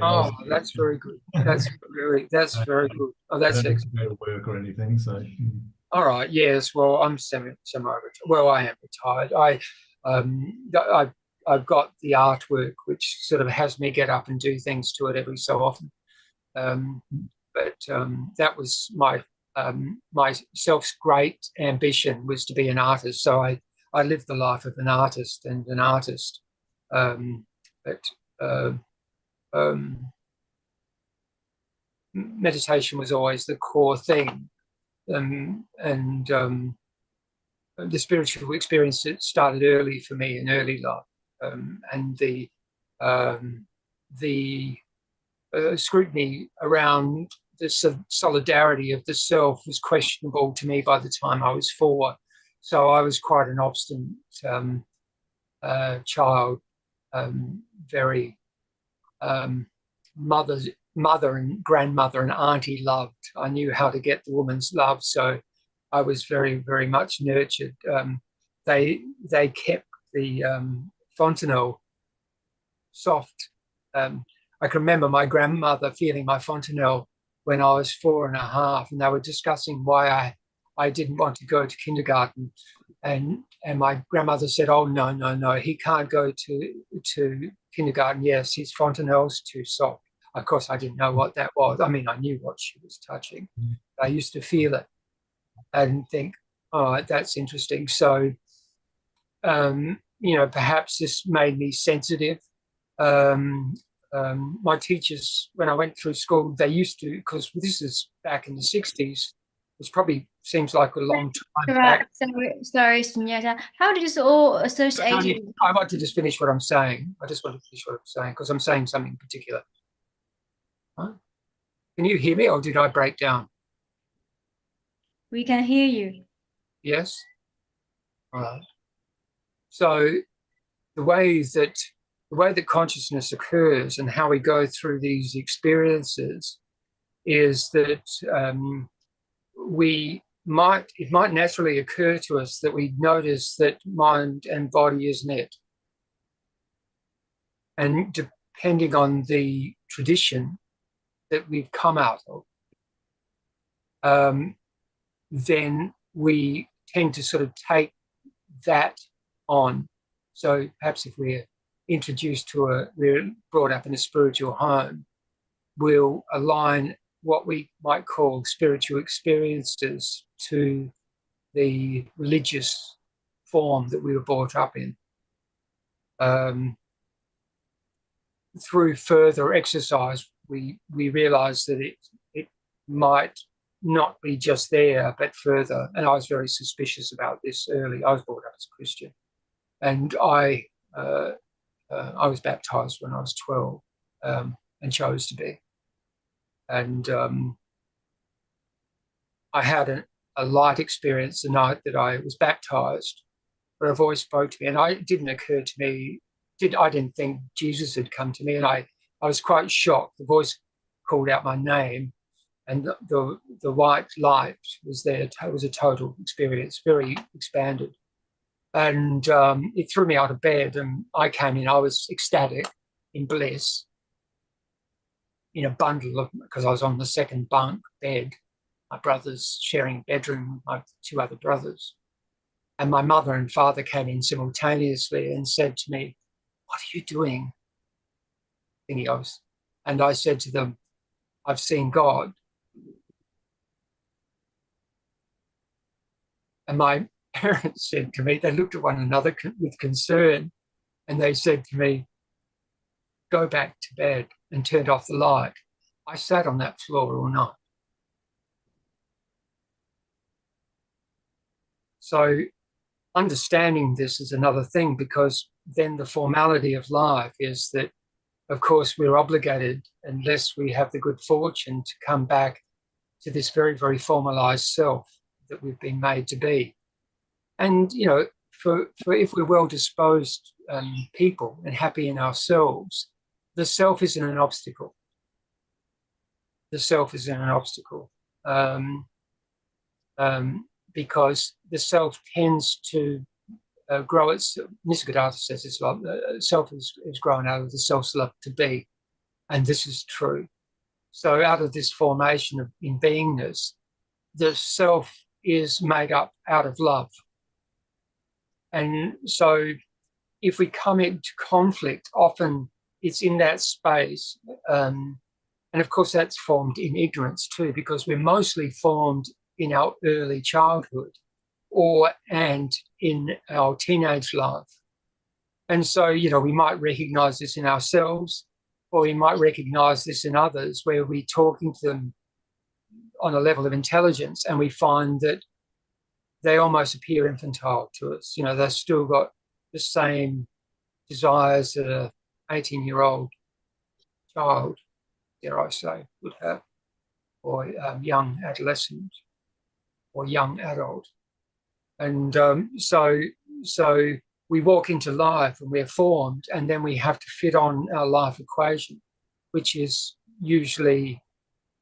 B: that's very good. That's very good. Oh, that's
F: I don't
B: excellent.
F: have to go to work or anything. So
B: All right. Yes. Well, I'm semi retired. Well, I am retired. I've got the artwork, which sort of has me get up and do things to it every so often. Um, but that was my self's great ambition was to be an artist. So I lived the life of an artist and an artist. But uh, um, meditation was always the core thing. And the spiritual experience that started early for me in early life, and the scrutiny around the solidarity of the self was questionable to me by the time I was 4. So I was quite an obstinate child, very mother and grandmother and auntie loved. I knew how to get the woman's love, so I was very, very much nurtured. They kept the fontanelle soft. I can remember my grandmother feeling my fontanelle when I was 4.5, and they were discussing why I didn't want to go to kindergarten. And my grandmother said, "Oh, no, he can't go to kindergarten. Yes, his fontanelle's too soft." Of course, I didn't know what that was. I mean, I knew what she was touching. I used to feel it and think, "Oh, that's interesting." So, perhaps this made me sensitive. My teachers, when I went through school, they used to, because this is back in the 60s, it probably seems like a long time back.
A: Sorry, Sunyata. How did this all associate?
B: I want to just finish what I'm saying. I just want to finish what I'm saying because I'm saying something particular. Huh? Can you hear me or did I break down?
A: We can hear you.
B: Yes? All right. So the way that consciousness occurs and how we go through these experiences is that it might naturally occur to us that we notice that mind and body is net. And depending on the tradition that we've come out of, then we tend to sort of take that on. So perhaps if we're brought up in a spiritual home, we'll align what we might call spiritual experiences to the religious form that we were brought up in. Through further exercise, we realize that it might not be just there, but further. And I was very suspicious about this early. I was brought up as a Christian, and I was baptized when I was 12, and chose to be. And I had a light experience the night that I was baptized, where a voice spoke to me, and it didn't occur to me. I didn't think Jesus had come to me, and I was quite shocked. The voice called out my name, and the white light was there. It was a total experience, very expanded. And it threw me out of bed, and I came in. I was ecstatic, in bliss, in a bundle because I was on the second bunk bed. My brother's sharing a bedroom with my 2 other brothers. And my mother and father came in simultaneously and said to me, "What are you doing?" And I said to them, "I've seen God." And my parents said to me, they looked at one another with concern, and they said to me, "Go back to bed," and turned off the light. I sat on that floor all night. So understanding this is another thing, because then the formality of life is that, of course, we're obligated, unless we have the good fortune, to come back to this very, very formalized self that we've been made to be. And, for if we're well-disposed people and happy in ourselves, the self isn't an obstacle. The self isn't an obstacle. Because the self tends to grow its, Nisargadatta says this a lot, the self is grown out of the self's love to be, and this is true. So out of this formation in beingness, the self is made up out of love. And so if we come into conflict, often it's in that space. And of course, that's formed in ignorance too, because we're mostly formed in our early childhood and in our teenage life. And so, we might recognize this in ourselves, or we might recognize this in others, where we're talking to them on a level of intelligence and we find that they almost appear infantile to us. They've still got the same desires that an 18-year-old child, dare I say, would have, or young adolescent or young adult. And so we walk into life and we're formed, and then we have to fit on our life equation, which is usually,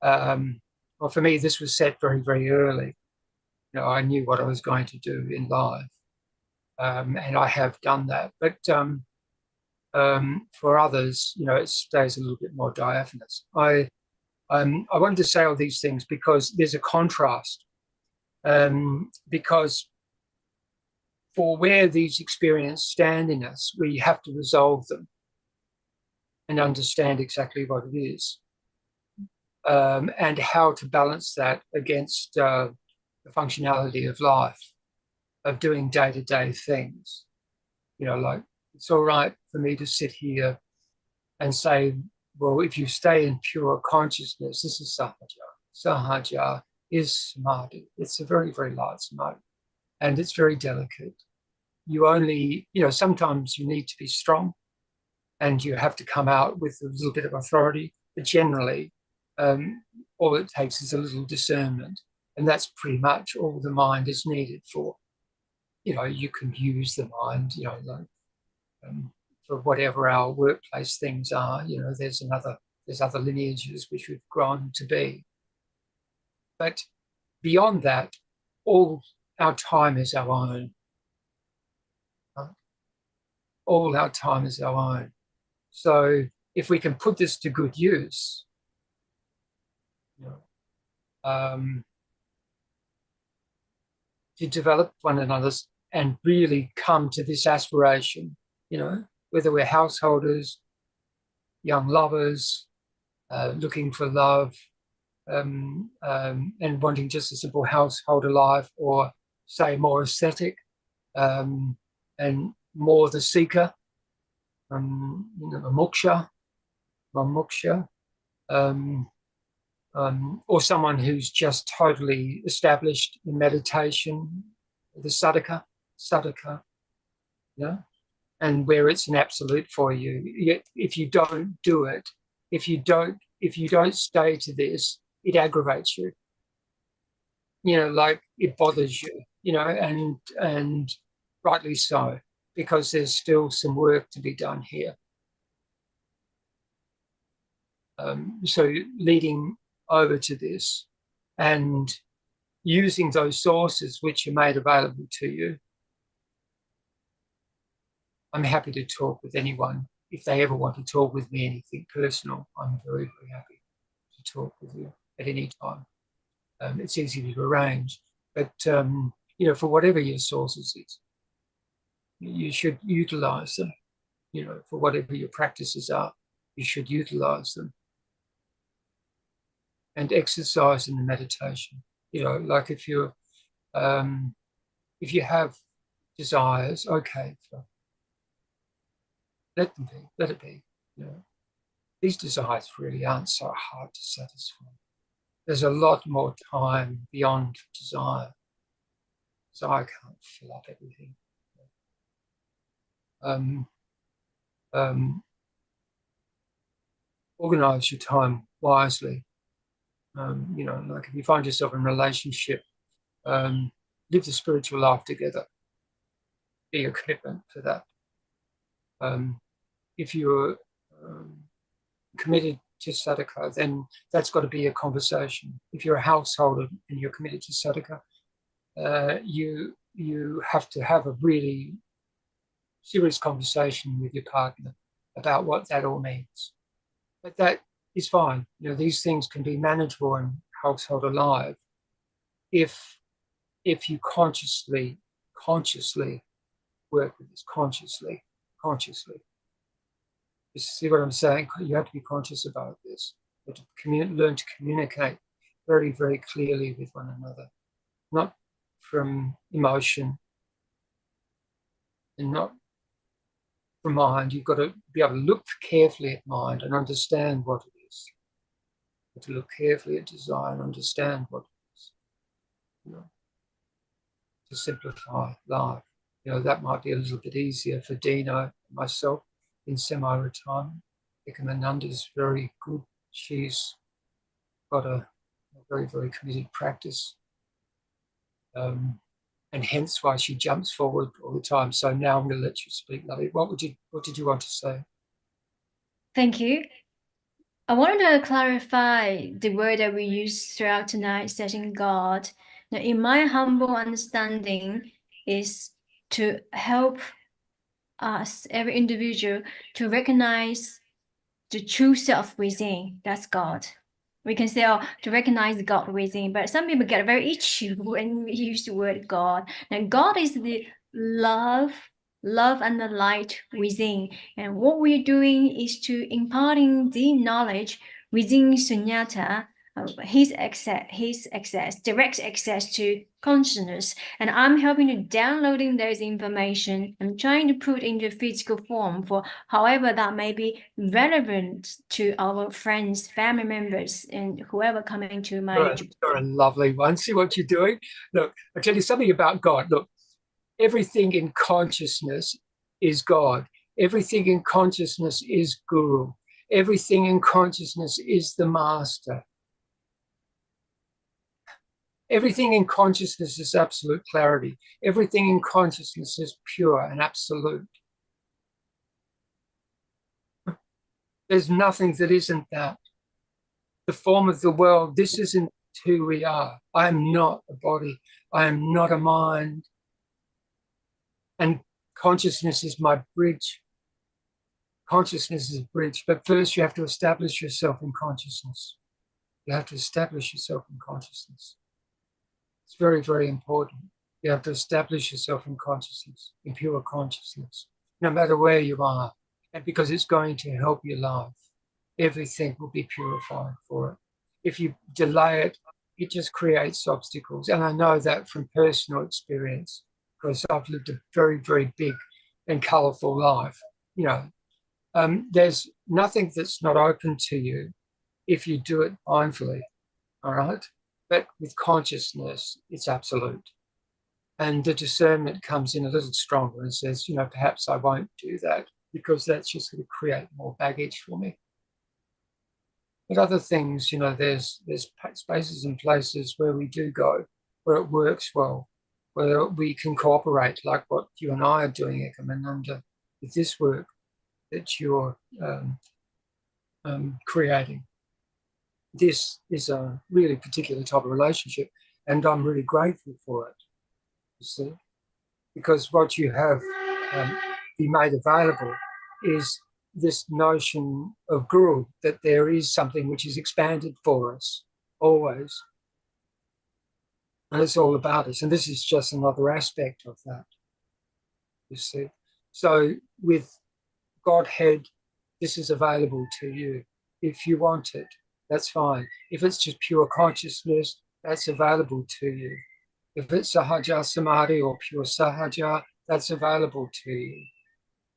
B: well, for me, this was set very, very early. I knew what I was going to do in life, and I have done that. But for others, it stays a little bit more diaphanous. I wanted to say all these things because there's a contrast, because for where these experiences stand in us, we have to resolve them and understand exactly what it is, and how to balance that against the functionality of life, of doing day-to-day things. Like, it's all right for me to sit here and say, well, if you stay in pure consciousness, this is sahaja. Sahaja is samadhi. It's a very, very light samadhi, and it's very delicate. You only, sometimes you need to be strong and you have to come out with a little bit of authority, but generally, all it takes is a little discernment. And that's pretty much all the mind is needed for. You can use the mind, for whatever our workplace things are. There's other lineages which we've grown to be. But beyond that, all our time is our own. All our time is our own. So if we can put this to good use, to develop one another and really come to this aspiration, whether we're householders, young lovers, looking for love, and wanting just a simple householder life, or say more aesthetic, and more the seeker, a moksha, or someone who's just totally established in meditation, the sadhaka, and where it's an absolute for you. Yet if you don't do it, if you don't stay to this, it aggravates you. Like it bothers you, and rightly so, because there's still some work to be done here. So leading over to this and using those sources which are made available to you. I'm happy to talk with anyone. If they ever want to talk with me anything personal, I'm very, very happy to talk with you at any time. It's easy to arrange, but for whatever your sources is, you should utilize them. For whatever your practices are, you should utilize them and exercise in the meditation. Like if you have desires, okay, let it be. These desires really aren't so hard to satisfy. There's a lot more time beyond desire. So I can't fill up everything. Organize your time wisely. Like if you find yourself in a relationship, live the spiritual life together. Be a commitment for that. If you're committed to sadhaka, then that's got to be a conversation. If you're a householder and you're committed to sadhaka, you have to have a really serious conversation with your partner about what that all means. But that is fine. These things can be manageable in household life if if you consciously work with this, consciously. You see what I'm saying? You have to be conscious about this. You have to learn to communicate very, very clearly with one another, not from emotion and not from mind. You've got to be able to look carefully at mind and understand what it is. You have to look carefully at desire and understand what it is. You know, to simplify life. You know, that might be a little bit easier for Dino and myself in semi-retirement. Ekomananda is very good. She's got a very, very committed practice. And hence why she jumps forward all the time. So now I'm going to let you speak, Lovey. What did you want to say?
A: Thank you. I wanted to clarify the word that we use throughout tonight's session, God. Now, in my humble understanding, is to help us, every individual, to recognize the true self within. That's God. We can say, oh, to recognize God within, but some people get very itchy when we use the word God. Now, God is the love and the light within. And what we're doing is to imparting the knowledge within Sunyata, his direct access to consciousness. And I'm helping to downloading those information and trying to put into physical form for however that may be relevant to our friends, family members, and whoever coming to my...
B: You're a lovely one. See what you're doing? Look, I'll tell you something about God. Look, everything in consciousness is God. Everything in consciousness is Guru. Everything in consciousness is the Master. Everything in consciousness is absolute clarity. Everything in consciousness is pure and absolute. There's nothing that isn't that. The form of the world, this isn't who we are. I am not a body. I am not a mind. And consciousness is my bridge. Consciousness is a bridge. But first you have to establish yourself in consciousness. You have to establish yourself in consciousness. It's very, very important. You have to establish yourself in consciousness, in pure consciousness, no matter where you are. And because it's going to help your life, everything will be purified for it. If you delay it, it just creates obstacles. And I know that from personal experience, because I've lived a very, very big and colourful life. You know, there's nothing that's not open to you if you do it mindfully, all right? But with consciousness, it's absolute. And the discernment comes in a little stronger and says, you know, perhaps I won't do that because that's just going to create more baggage for me. But other things, you know, there's spaces and places where we do go, where it works well, where we can cooperate, like what you and I are doing, Ekomananda, with this work that you're creating. This is a really particular type of relationship, and I'm really grateful for it, you see, because what you have be made available is this notion of Guru, that there is something which is expanded for us always, and it's all about us, and this is just another aspect of that, you see. So with Godhead, this is available to you if you want it. That's fine. If it's just pure consciousness, that's available to you. If it's Sahaja Samadhi or pure Sahaja, that's available to you.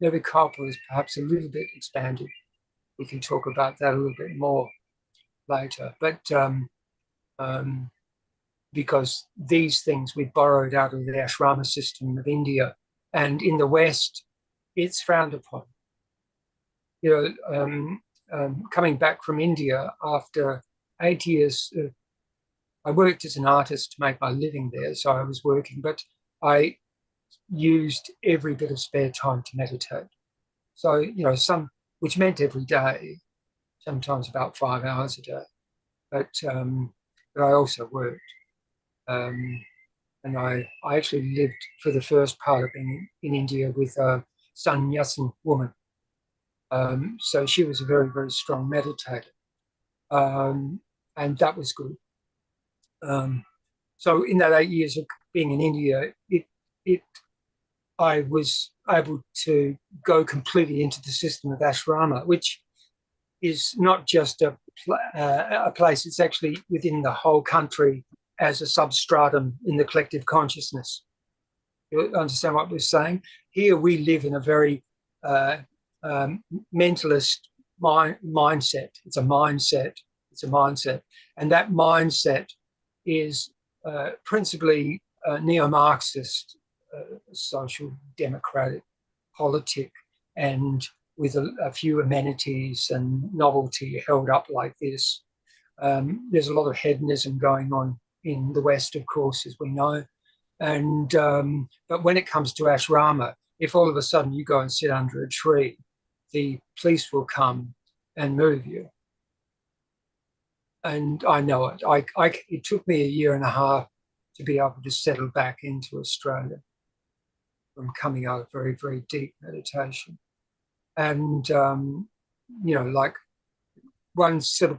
B: Nirvikalpa is perhaps a little bit expanded. We can talk about that a little bit more later. But because these things we borrowed out of the ashrama system of India, and in the West, it's frowned upon. You know, coming back from India after 8 years, I worked as an artist to make my living there, so I was working, but I used every bit of spare time to meditate. So, you know, which meant every day, sometimes about 5 hours a day, but I also worked. And I actually lived for the first part of being in India with a Sanyasin woman. So she was a very, very strong meditator. And that was good. So in that 8 years of being in India, I was able to go completely into the system of ashrama, which is not just a place, it's actually within the whole country as a substratum in the collective consciousness. You understand what we're saying? Here we live in a very mentalist mindset. It's a mindset. It's a mindset. And that mindset is principally neo-Marxist, social democratic politic, and with a few amenities and novelty held up like this. There's a lot of hedonism going on in the West, of course, as we know. And but when it comes to ashrama, if all of a sudden you go and sit under a tree, the police will come and move you. And I know it. It took me 1.5 years to be able to settle back into Australia from coming out of very, very deep meditation. And, like one sort of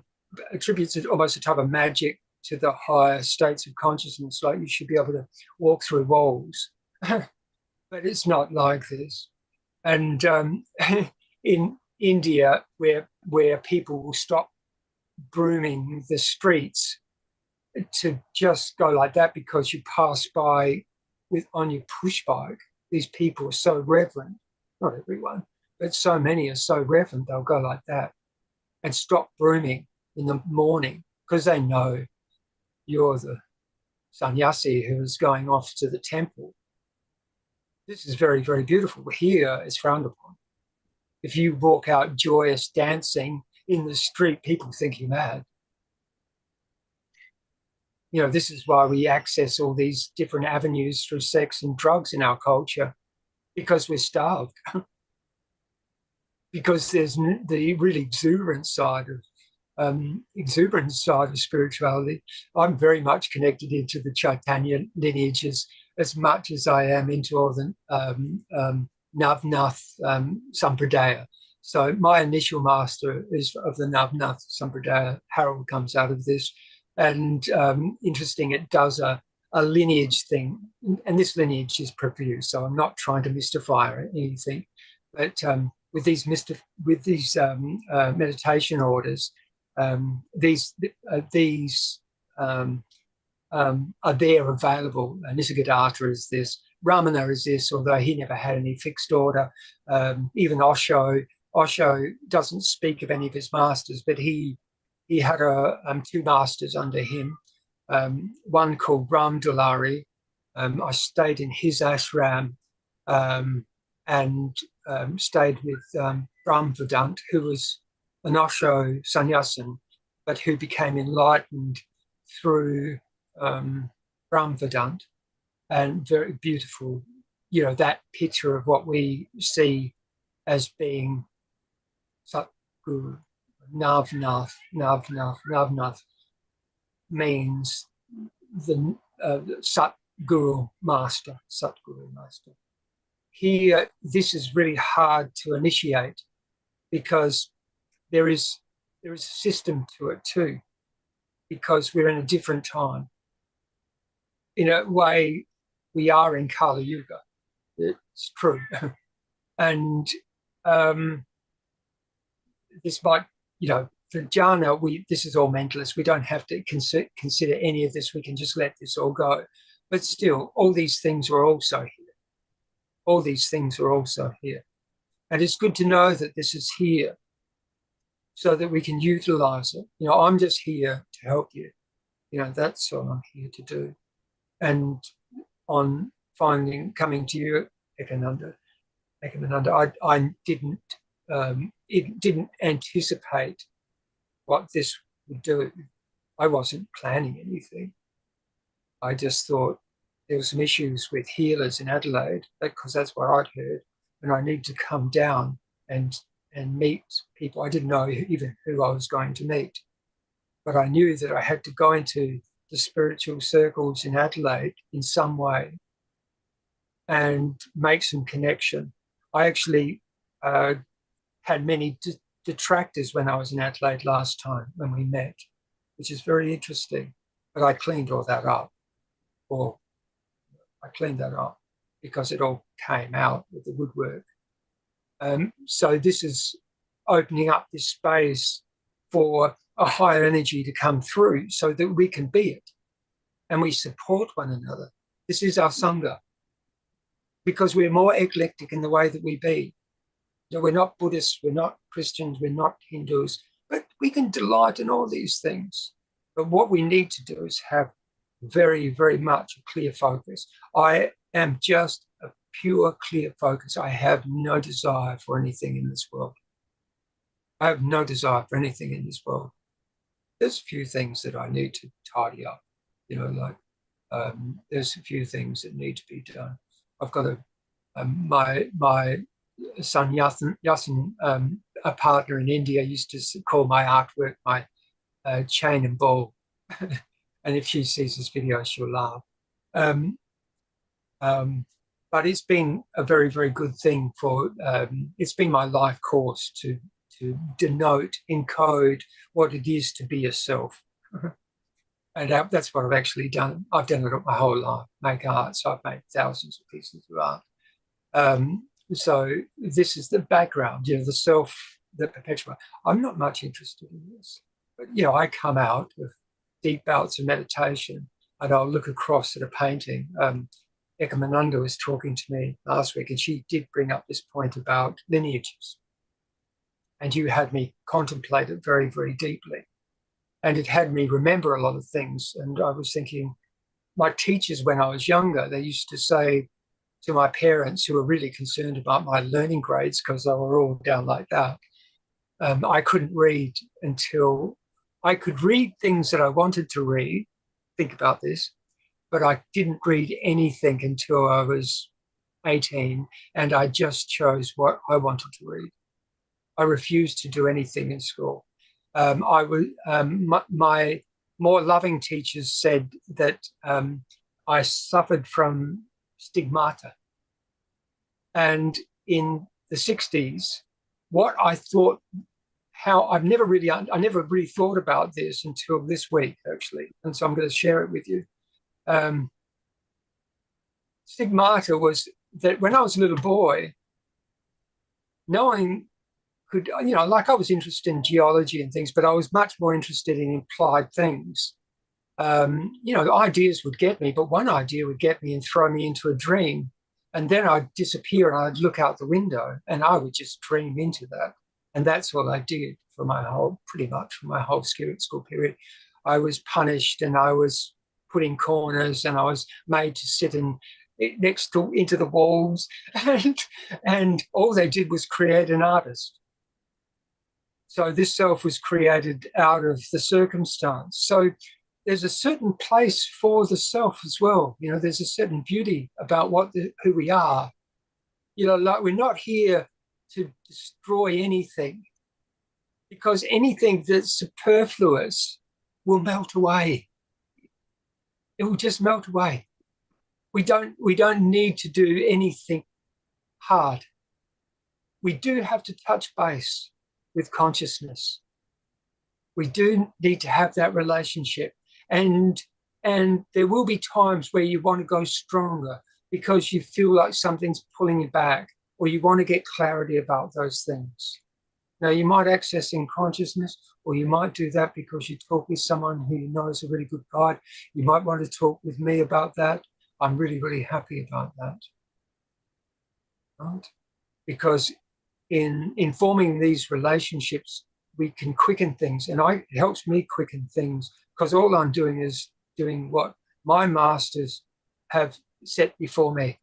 B: attributes it almost a type of magic to the higher states of consciousness, like you should be able to walk through walls. But it's not like this. And in India, where people will stop brooming the streets to just go like that because you pass by on your push bike, these people are so reverent, not everyone, but so many are so reverent, they'll go like that and stop brooming in the morning because they know you're the sannyasi who is going off to the temple. This is very, very beautiful. Here it's frowned upon. If you walk out joyous dancing in the street, people think you're mad. This is why we access all these different avenues through sex and drugs in our culture, because we're starved. Because there's the really exuberant side of spirituality. I'm very much connected into the Chaitanya lineages as much as I am into all the Navnath Sampradaya. So my initial master is of the Navnath Sampradaya. Harold comes out of this. And interesting, it does a lineage thing. And this lineage is profuse, so I'm not trying to mystify or anything. But with these meditation orders, these are there available. Nisargadatta is this, Ramana is this, although he never had any fixed order. Even Osho doesn't speak of any of his masters, but he had two masters under him, one called Ram Dulari. I stayed in his ashram and stayed with Brahm Vedant, who was an Osho sannyasin, but who became enlightened through Brahm Vedant. And very beautiful, that picture of what we see as being Satguru. Navnath means the Satguru master. Here, this is really hard to initiate because there is a system to it too, because we're in a different time. In a way, we are in Kali Yuga. It's true. And this might, for jhana, this is all mentalist. We don't have to consider any of this. We can just let this all go. But still, all these things are also here. All these things are also here. And it's good to know that this is here so that we can utilize it. I'm just here to help you. That's what I'm here to do. And on coming to you, Ekomananda, I didn't anticipate what this would do. I wasn't planning anything. I just thought there were some issues with healers in Adelaide, because that's what I'd heard, and I need to come down and meet people. I didn't know even who I was going to meet, but I knew that I had to go into the spiritual circles in Adelaide in some way and make some connection. I actually had many detractors when I was in Adelaide last time when we met, which is very interesting, but I cleaned all that up. Or I cleaned that up because it all came out with the woodwork. So this is opening up this space for a higher energy to come through so that we can be it and we support one another. This is our Sangha, because we're more eclectic in the way that we be. So we're not Buddhists, we're not Christians, we're not Hindus, but we can delight in all these things. But what we need to do is have very, very much a clear focus. I am just a pure, clear focus. I have no desire for anything in this world. I have no desire for anything in this world. There's a few things that I need to tidy up, like there's a few things that need to be done. I've got my Sunyata, a partner in India, used to call my artwork my chain and ball. And if she sees this video, she'll laugh. But it's been a very, very good thing for, it's been my life course to denote, encode what it is to be yourself. And that's what I've actually done. I've done it my whole life, make art. So I've made thousands of pieces of art. So this is the background, the self that perpetuates. I'm not much interested in this, but, I come out of deep bouts of meditation and I'll look across at a painting. Ekomananda was talking to me last week and she did bring up this point about lineages. And you had me contemplate it very, very deeply. And it had me remember a lot of things. And I was thinking, my teachers when I was younger, they used to say to my parents, who were really concerned about my learning grades because they were all down like that, I couldn't read until I could read things that I wanted to read. Think about this. But I didn't read anything until I was 18, and I just chose what I wanted to read. I refused to do anything in school. My more loving teachers said that I suffered from stigmata. And in the 60s, what I thought, I never really thought about this until this week, actually. And so I'm going to share it with you. Stigmata was that when I was a little boy, knowing I was interested in geology and things, but I was much more interested in implied things. Ideas would get me, but one idea would get me and throw me into a dream. And then I'd disappear and I'd look out the window and I would just dream into that. And that's what I did pretty much for my whole spirit school period. I was punished and I was put in corners and I was made to sit into the walls. And all they did was create an artist. So this self was created out of the circumstance. So there's a certain place for the self as well. There's a certain beauty about who we are. Like we're not here to destroy anything, because anything that's superfluous will melt away. It will just melt away. We don't need to do anything hard. We do have to touch base with consciousness. We do need to have that relationship. And there will be times where you want to go stronger because you feel like something's pulling you back, or you want to get clarity about those things. Now, you might access in consciousness, or you might do that because you talk with someone who you know is a really good guide. You might want to talk with me about that. I'm really, really happy about that. Right? Because in forming these relationships, we can quicken things. And it helps me quicken things because all I'm doing is doing what my masters have set before me.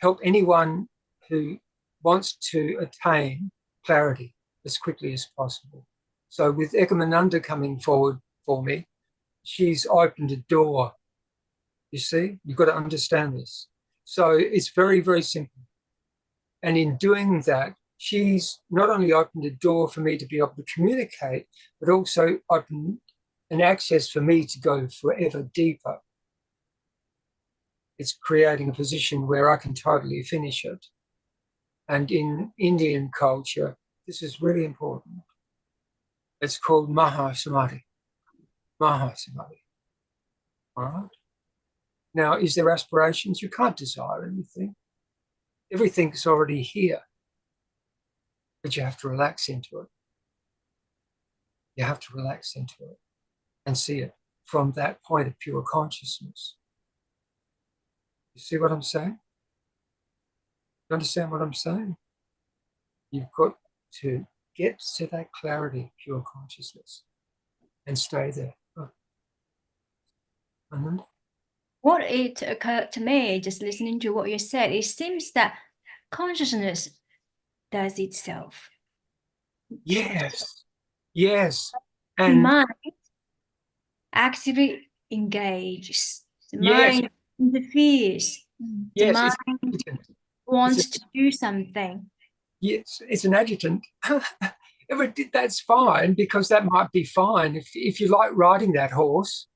B: Help anyone who wants to attain clarity as quickly as possible. So with Ekomananda coming forward for me, she's opened a door. You see, you've got to understand this. So it's very, very simple. And in doing that, she's not only opened a door for me to be able to communicate, but also opened an access for me to go forever deeper. It's creating a position where I can totally finish it. And in Indian culture, this is really important. It's called Maha Samadhi. Maha Samadhi. All right? Now, is there aspirations? You can't desire anything. Everything's already here. But you have to relax into it. You have to relax into it and see it from that point of pure consciousness. You see what I'm saying? You understand what I'm saying? You've got to get to that clarity of pure consciousness and stay there.
A: What it occurred to me, just listening to what you said, it seems that consciousness does itself.
B: Yes, yes.
A: The
B: And
A: mind actively engages. The
B: yes,
A: mind interferes. The
B: yes,
A: mind
B: it's an adjutant.
A: wants to do something.
B: Yes, it's an adjutant. That's fine, because that might be fine. If you like riding that horse,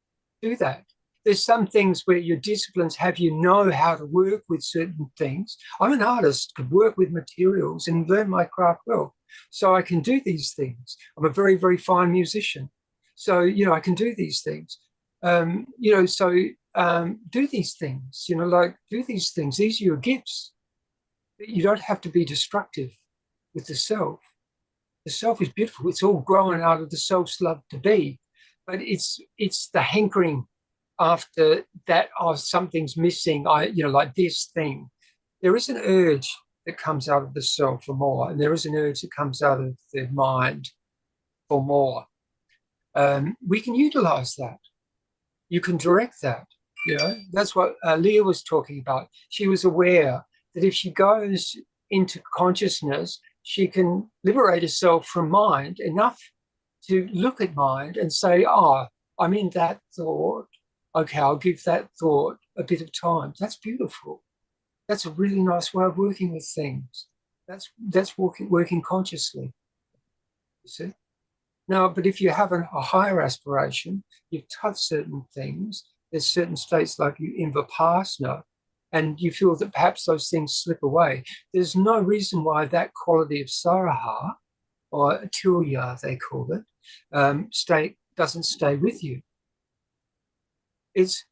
B: do that. There's some things where your disciplines have you know how to work with certain things. I'm an artist, could work with materials and learn my craft well. So I can do these things. I'm a very, very fine musician. So, I can do these things. Do these things, do these things. These are your gifts. You don't have to be destructive with the self. The self is beautiful. It's all growing out of the self's love to be. But it's the hankering after that, something's missing, like this thing. There is an urge that comes out of the self for more, and there is an urge that comes out of the mind for more. We can utilize that. You can direct that. That's what Leah was talking about. She was aware that if she goes into consciousness, she can liberate herself from mind enough to look at mind and say, I'm in that thought. Okay, I'll give that thought a bit of time. That's beautiful. That's a really nice way of working with things. That's working consciously. You see? Now, but if you have a higher aspiration, you've touched certain things, there's certain states like you in Vipassana, and you feel that perhaps those things slip away. There's no reason why that quality of saraha, or tulya they call it, state doesn't stay with you. It's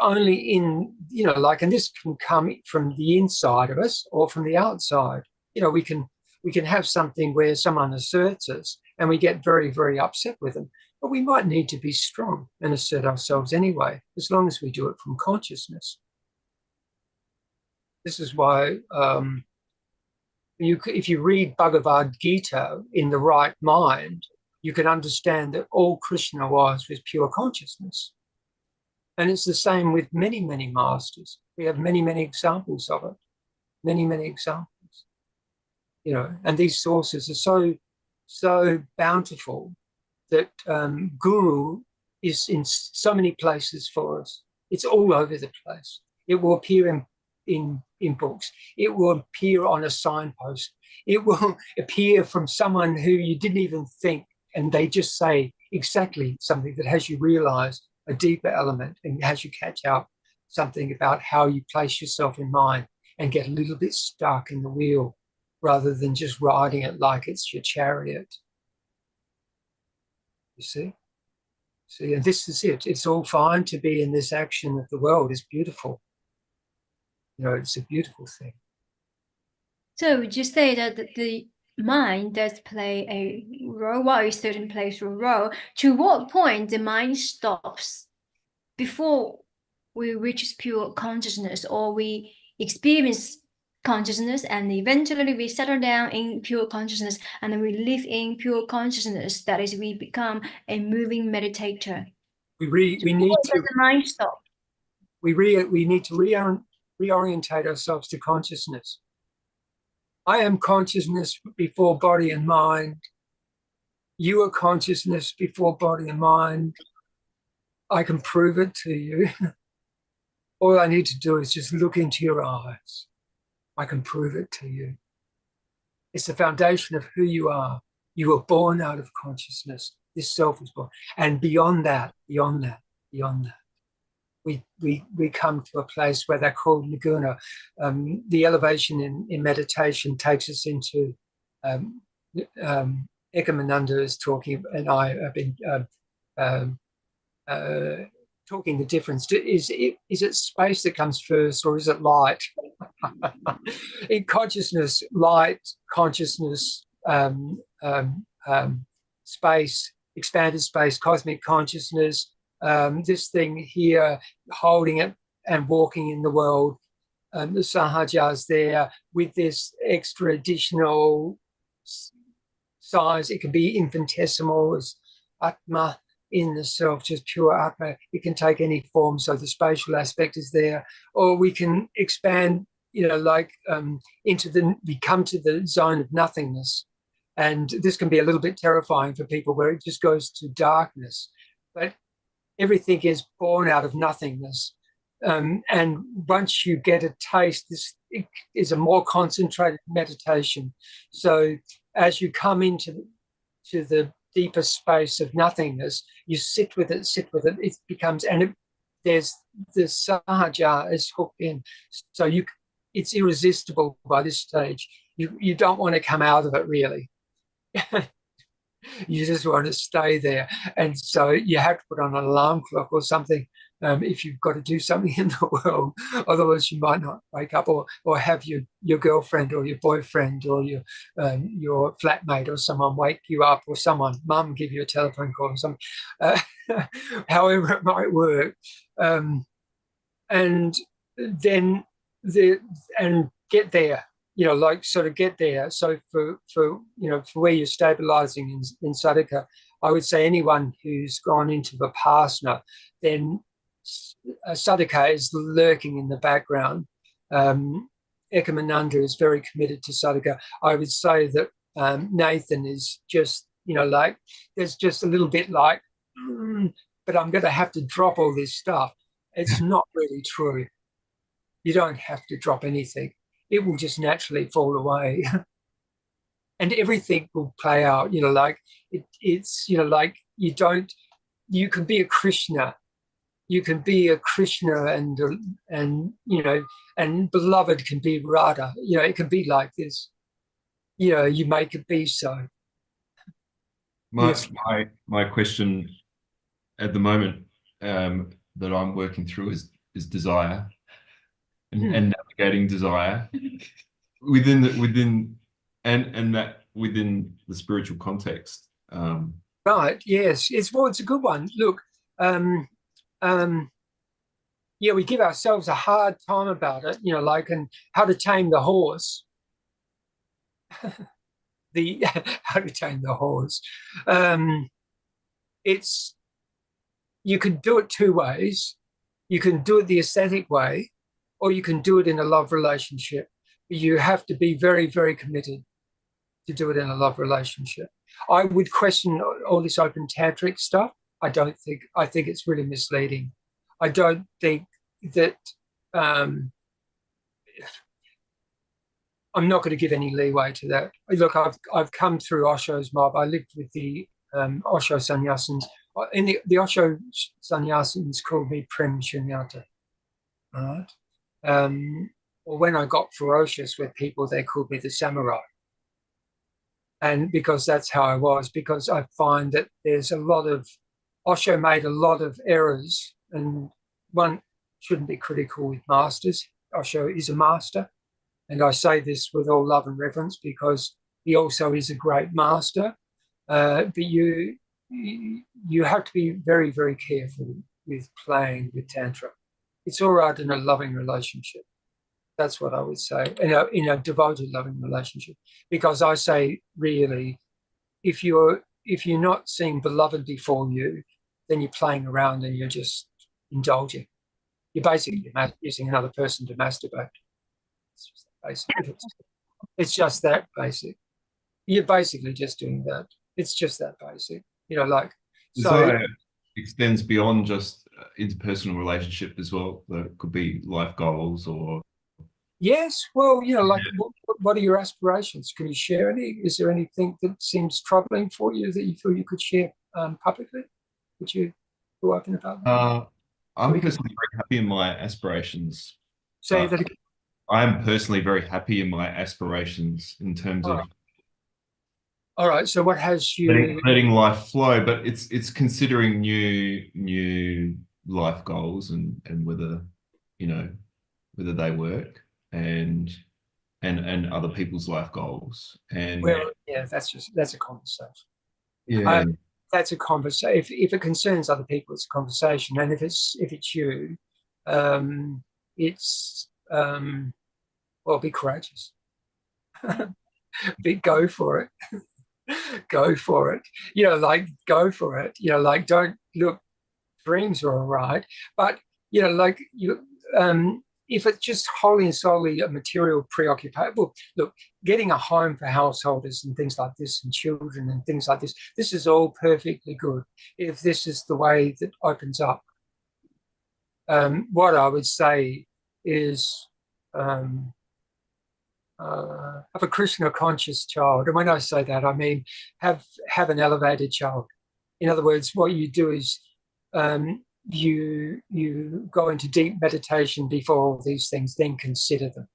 B: only in, and this can come from the inside of us or from the outside. We can have something where someone asserts us and we get very, very upset with them. But we might need to be strong and assert ourselves anyway, as long as we do it from consciousness. This is why if you read Bhagavad Gita in the right mind, you can understand that all Krishna was pure consciousness. And it's the same with many, many masters. We have many, many examples of it. Many, many examples. And these sources are so bountiful that Guru is in so many places for us. It's all over the place. It will appear in books. It will appear on a signpost. It will appear from someone who you didn't even think, and they just say exactly something that has you realize a deeper element and has you catch up something about how you place yourself in mind and get a little bit stuck in the wheel rather than just riding it like it's your chariot. You see? And this is it. It's all fine to be in this action of the world. It's beautiful. It's a beautiful thing.
A: So would you say that the mind does play a role, while it certainly plays a role? To what point the mind stops before we reach pure consciousness, or we experience consciousness and eventually we settle down in pure consciousness and then we live in pure consciousness? That is, we become a moving meditator.
B: We need to.
A: The mind stop.
B: We need to reorientate ourselves to consciousness. I am consciousness before body and mind. You are consciousness before body and mind. I can prove it to you. All I need to do is just look into your eyes. I can prove it to you. It's the foundation of who you are. You were born out of consciousness. This self was born. And beyond that, we come to a place where they're called nirguna. The elevation in meditation takes us into, Ekomananda is talking, and I have been talking the difference, is it space that comes first, or is it light? In consciousness, light, consciousness, space, expanded space, cosmic consciousness, this thing here, holding it and walking in the world, the sahajas there with this extra additional size. It can be infinitesimal as Atma in the self, just pure Atma. It can take any form, so the spatial aspect is there. Or we can expand, like we come to the zone of nothingness. And this can be a little bit terrifying for people, where it just goes to darkness. But everything is born out of nothingness. And once you get a taste, this is a more concentrated meditation. So as you come into the deeper space of nothingness, you sit with it. It becomes, and there's the sahaja is hooked in. So it's irresistible by this stage. You don't want to come out of it, really. You just want to stay there. And so you have to put on an alarm clock or something if you've got to do something in the world. Otherwise you might not wake up, or have your girlfriend or your boyfriend or your flatmate or someone wake you up, or mum give you a telephone call or something. However it might work. And then and get there. Sort of get there. So for where you're stabilizing in sadhaka, I would say anyone who's gone into Vipassana, then sadhaka is lurking in the background. Ekomananda is very committed to sadhaka. I would say that Nathan is just, there's just a little bit like, but I'm going to have to drop all this stuff. It's not really true. You don't have to drop anything. It will just naturally fall away. And everything will play out, it's you can be a Krishna. You can be a Krishna and beloved can be Radha. It can be like this. You make it be so.
D: My question at the moment that I'm working through is desire. And navigating desire within the spiritual context.
B: Right. Yes. It's a good one. Look, we give ourselves a hard time about it. And How to Tame the Horse. How to Tame the Horse. You can do it two ways. You can do it the aesthetic way, or you can do it in a love relationship. You have to be very, very committed to do it in a love relationship. I would question all this open tantric stuff. I think it's really misleading. I don't think that, I'm not going to give any leeway to that. Look, I've come through Osho's mob. I lived with the Osho sannyasins. In the Osho sannyasins called me Prem Sunyata. All right. Or when I got ferocious with people, they called me the samurai. And because that's how I was, because I find that there's Osho made a lot of errors, and one shouldn't be critical with masters. Osho is a master, and I say this with all love and reverence because he also is a great master. But you have to be very, very careful with playing with Tantra. It's all right in a loving relationship. That's what I would say, in a devoted loving relationship. Because I say, really, if you're not seeing beloved before you, then you're playing around and you're just indulging. You're basically using another person to masturbate. It's just that basic. It's just that basic. You're basically just doing that. It's just that basic.
D: So extends beyond just interpersonal relationship as well. That could be life goals or.
B: Yes, well, what are your aspirations? Can you share any? Is there anything that seems troubling for you that you feel you could share publicly? Would you be open about that?
D: I'm personally very happy in my aspirations.
B: Say that again.
D: I am personally very happy in my aspirations in terms of.
B: All right. So what has you
D: letting life flow, but it's considering new life goals and whether, whether they work, and other people's life goals. And
B: well, yeah, that's a conversation.
D: yeah,
B: That's a conversation. If it concerns other people, it's a conversation. And if it's you, it's well, be courageous. Go for it. Go for it. Go for it. Don't look. Dreams are all right, but if it's just wholly and solely a material preoccupation, well, look, getting a home for householders and things like this and children and things like this is all perfectly good if this is the way that opens up. What I would say is have a Krishna conscious child. And when I say that, I mean have an elevated child. In other words, what you do is you go into deep meditation before all these things, then consider them.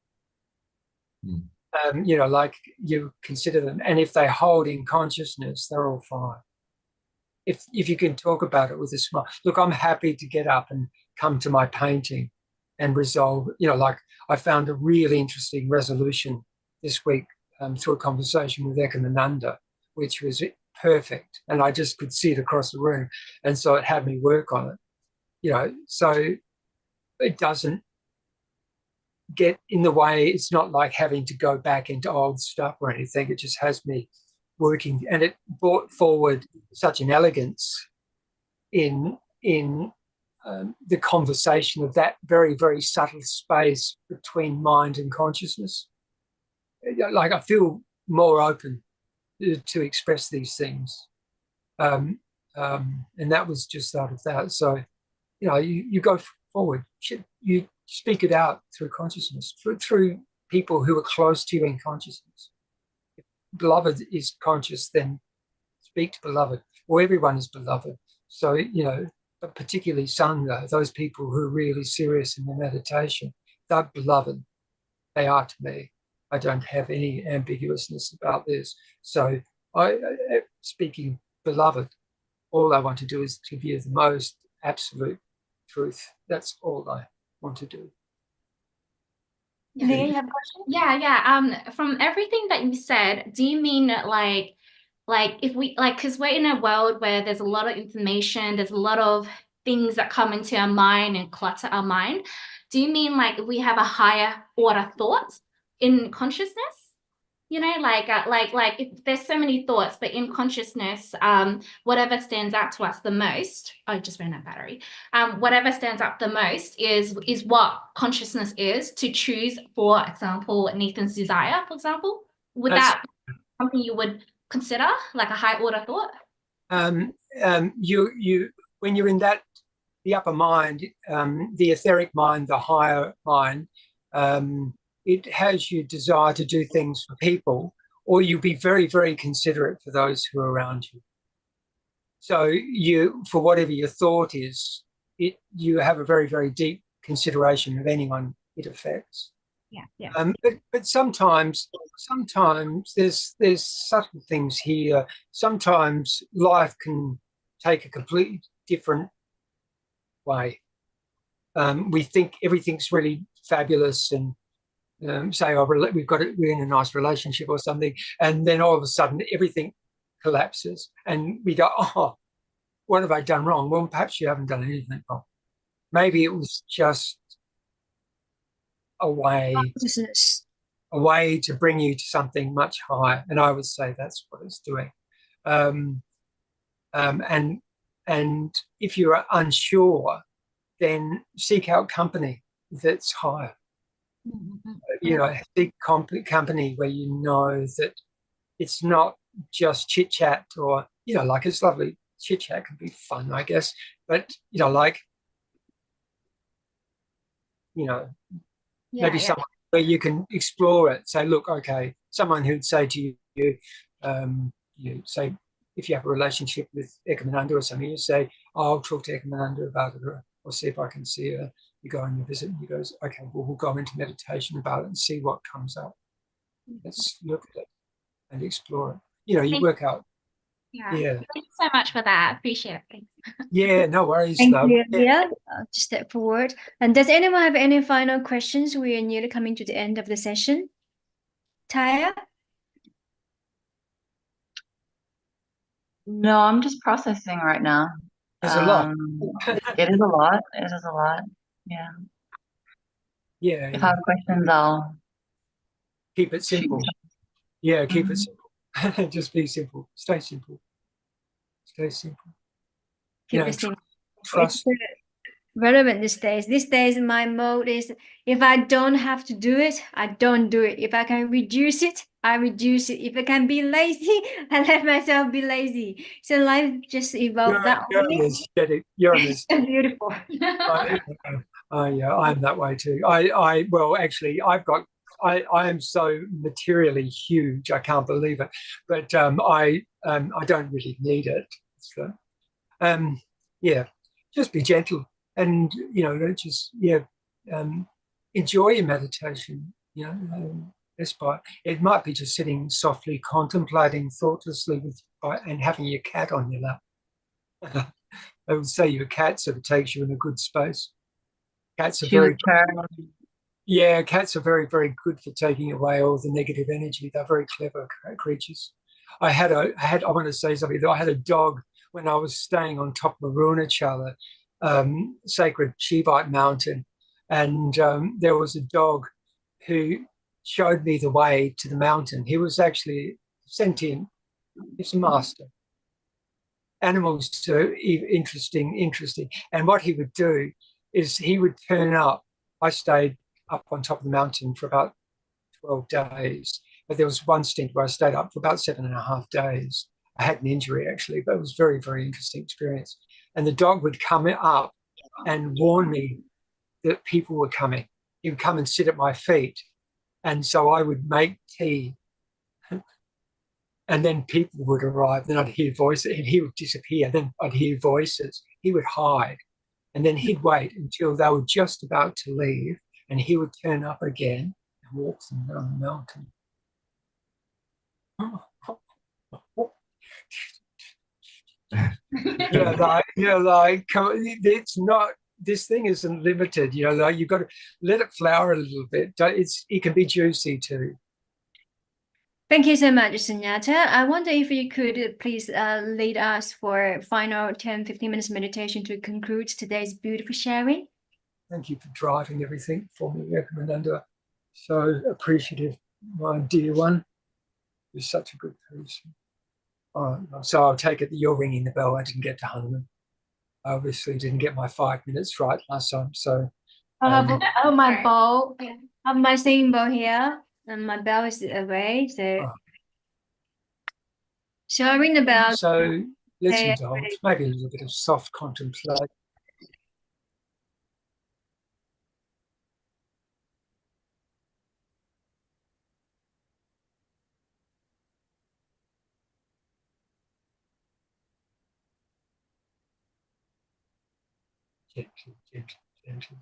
B: You consider them, and if they hold in consciousness, they're all fine. If you can talk about it with a smile. Look, I'm happy to get up and come to my painting and resolve. I found a really interesting resolution this week through a conversation with Ekomananda, which was perfect, and I just could see it across the room, and so it had me work on it. So it doesn't get in the way. It's not like having to go back into old stuff or anything. It just has me working, and it brought forward such an elegance in the conversation of that very, very subtle space between mind and consciousness. I feel more open to express these things, and that was just out of that. So you go forward, you speak it out through consciousness, through people who are close to you in consciousness. If beloved is conscious, then speak to beloved. Well, everyone is beloved. So, but particularly Sangha, those people who are really serious in their meditation, they're beloved. They are to me. I don't have any ambiguousness about this. So speaking beloved, all I want to do is to give you the most absolute truth. That's all I want to do.
A: Do you have a question?
E: Yeah. From everything that you said, do you mean like if we because we're in a world where there's a lot of information, there's a lot of things that come into our mind and clutter our mind. Do you mean like we have a higher order thought in consciousness? Like if there's so many thoughts, but in consciousness, whatever stands out to us the most, I just ran out of battery. Whatever stands out the most is what consciousness is to choose, for example, Nathan's desire, for example. Would that be something you would consider like a high order thought?
B: You when you're in the upper mind, the etheric mind, the higher mind, it has your desire to do things for people, or you'll be very, very considerate for those who are around you. So for whatever your thought is, you have a very, very deep consideration of anyone it affects.
E: Yeah.
B: But sometimes there's subtle things here. Sometimes life can take a completely different way. We think everything's really fabulous and say, we're in a nice relationship or something, and then all of a sudden everything collapses, and we go, oh, what have I done wrong? Well, perhaps you haven't done anything wrong. Maybe it was just a way to bring you to something much higher, and I would say that's what it's doing. And if you're unsure, then seek out company that's higher. Seek company where you know that it's not just chit chat, or it's lovely. Chit chat can be fun, I guess, but maybe someone where you can explore it. Say, look, okay, someone who'd say to you, say, if you have a relationship with Ekomananda or something, you say, I'll talk to Ekomananda about it, or see if I can see her. You go and you visit, and he goes, okay, well, we'll go into meditation about it and see what comes up. Let's look at it and explore it. You work out
E: Yeah.
B: Yeah.
E: Thank you so much for that. Appreciate it. Thanks.
B: Yeah, no worries,
A: Thank
B: love.
A: you.
B: Yeah.
A: Yeah, just step forward. And does anyone have any final questions? We are nearly coming to the end of the session. Taya?
C: No, I'm just processing right now.
B: There's a lot.
C: It is a lot. It is a lot. Yeah.
B: Yeah,
C: If I have questions, I'll
B: keep it
C: shoot.
B: simple. Yeah, keep it
C: Mhm.
B: simple. Just be simple. Stay simple. Stay simple.
A: Keep
B: You know,
A: it simple.
B: trust.
A: It's relevant these days. These days, my mode is if I don't have to do it, I don't do it. If I can reduce it, I reduce it. If I can be lazy, I let myself be lazy. So life just evolved that
B: You're
A: way.
B: energetic. You're an
A: It's so beautiful.
B: yeah, I'm that way too. Well, actually, I am so materially huge. I can't believe it, but I don't really need it. So, yeah, just be gentle, and just enjoy your meditation. Despite it might be just sitting softly, contemplating thoughtlessly and having your cat on your lap. I would say your cat sort of takes you in a good space. Cats are
C: She was
B: very,
C: purring.
B: yeah, cats are very, very good for taking away all the negative energy. They're very clever creatures. I want to say something. I had a dog when I was staying on top of Arunachala, sacred Shivite mountain, and there was a dog who showed me the way to the mountain. He was actually sentient. He's a master. Animals are interesting. And what he would do is he would turn up. I stayed up on top of the mountain for about 12 days, but there was one stint where I stayed up for about 7.5 days. I had an injury actually, but it was very, very interesting experience. And the dog would come up and warn me that people were coming. He would come and sit at my feet. And so I would make tea and then people would arrive. Then I'd hear voices, and he would disappear. Then I'd hear voices. He would hide, and then he'd wait until they were just about to leave, and he would turn up again and walk them down the mountain. It's not. This thing isn't limited. You've got to let it flower a little bit. It can be juicy too.
A: Thank you so much, Sunyata. I wonder if you could please lead us for final 10-15 minutes meditation to conclude today's beautiful sharing.
B: Thank you for driving everything for me, Ekomananda. So appreciative, my dear one. You're such a good person. So I'll take it that you're ringing the bell. I didn't get to Hanuman. I obviously didn't get my 5 minutes right last time. So
A: I have my bowl. I have my singing bowl here, and my bell is away. So I ring the bell.
B: So let's
A: Say
B: indulge. Maybe a little bit of soft contemplation. Gently, gently, gently.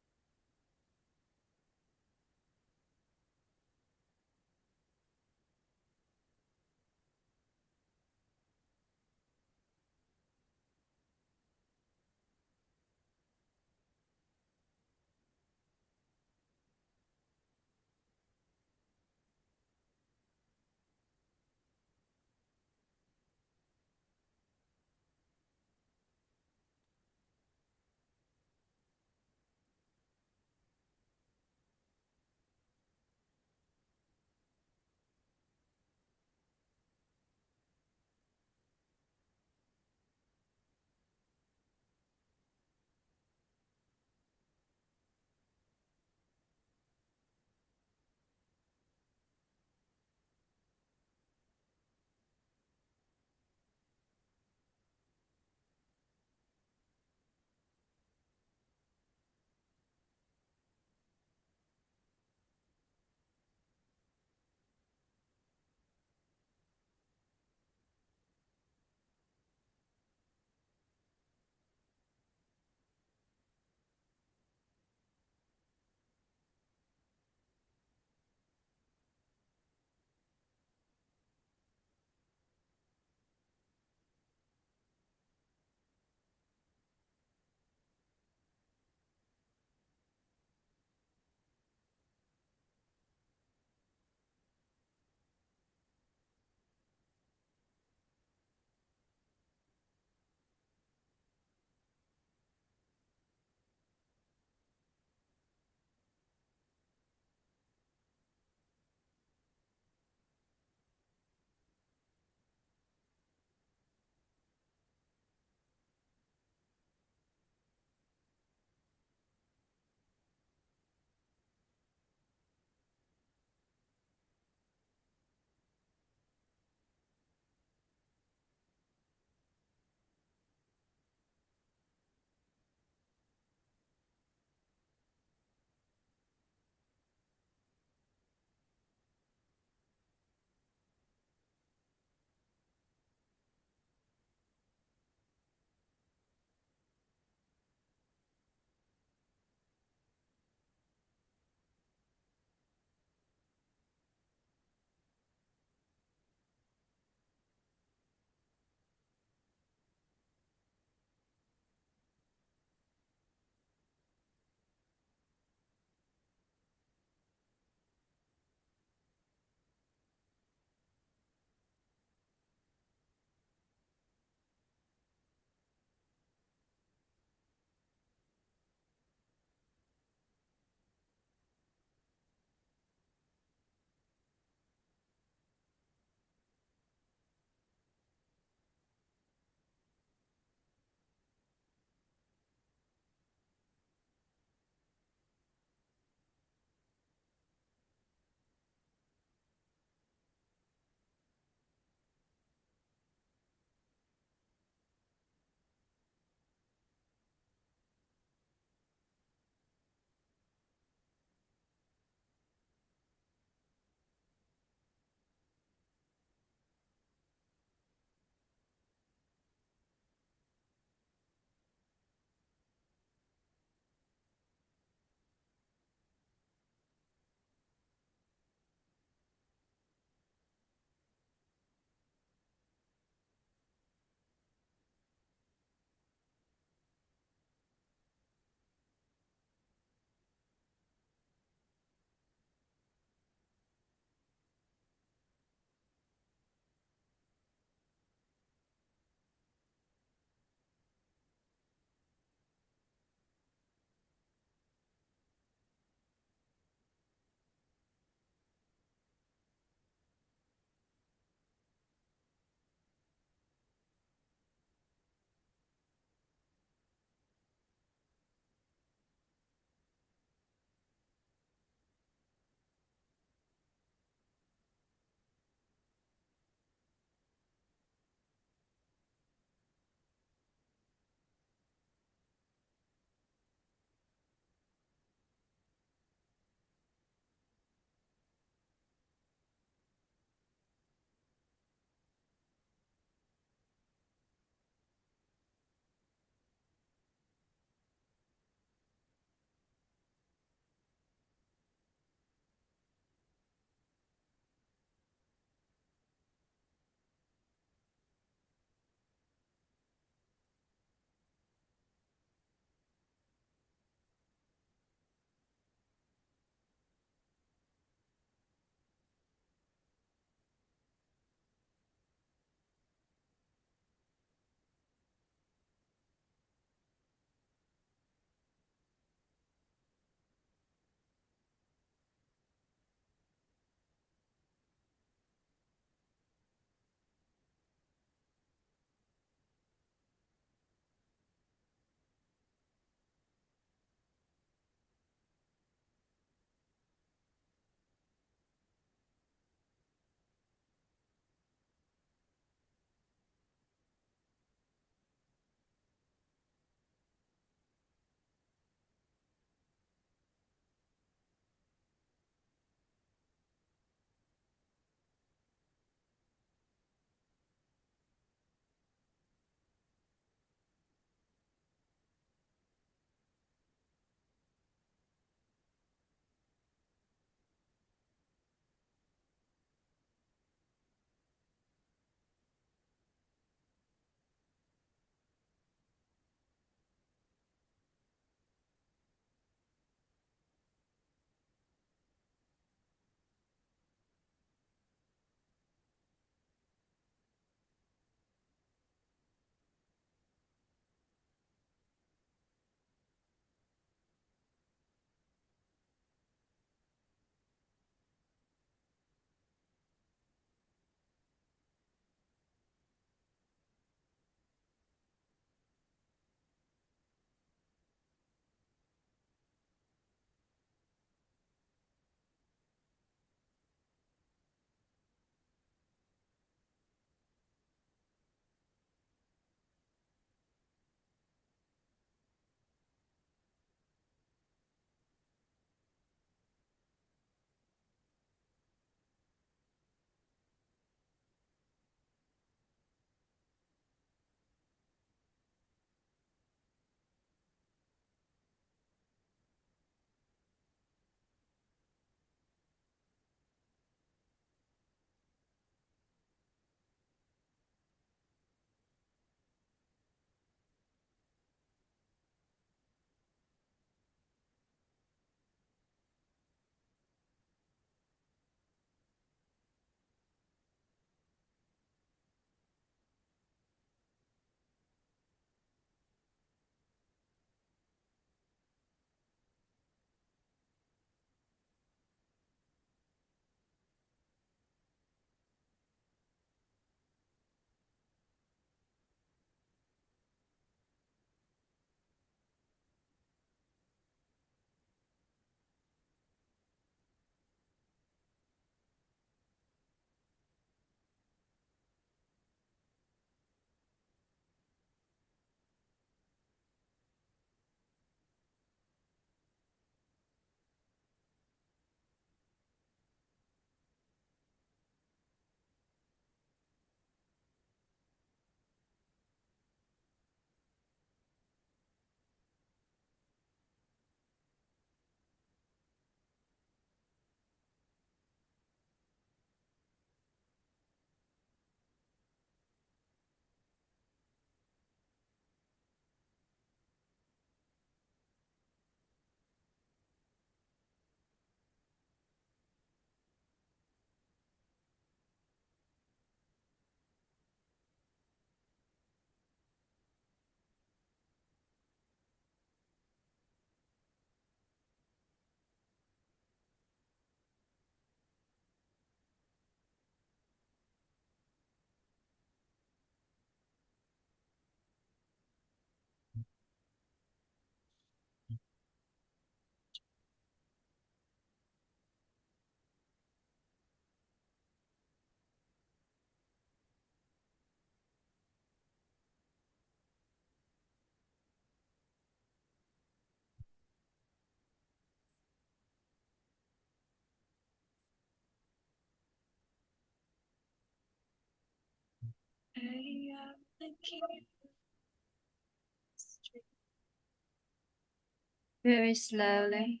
A: Very slowly,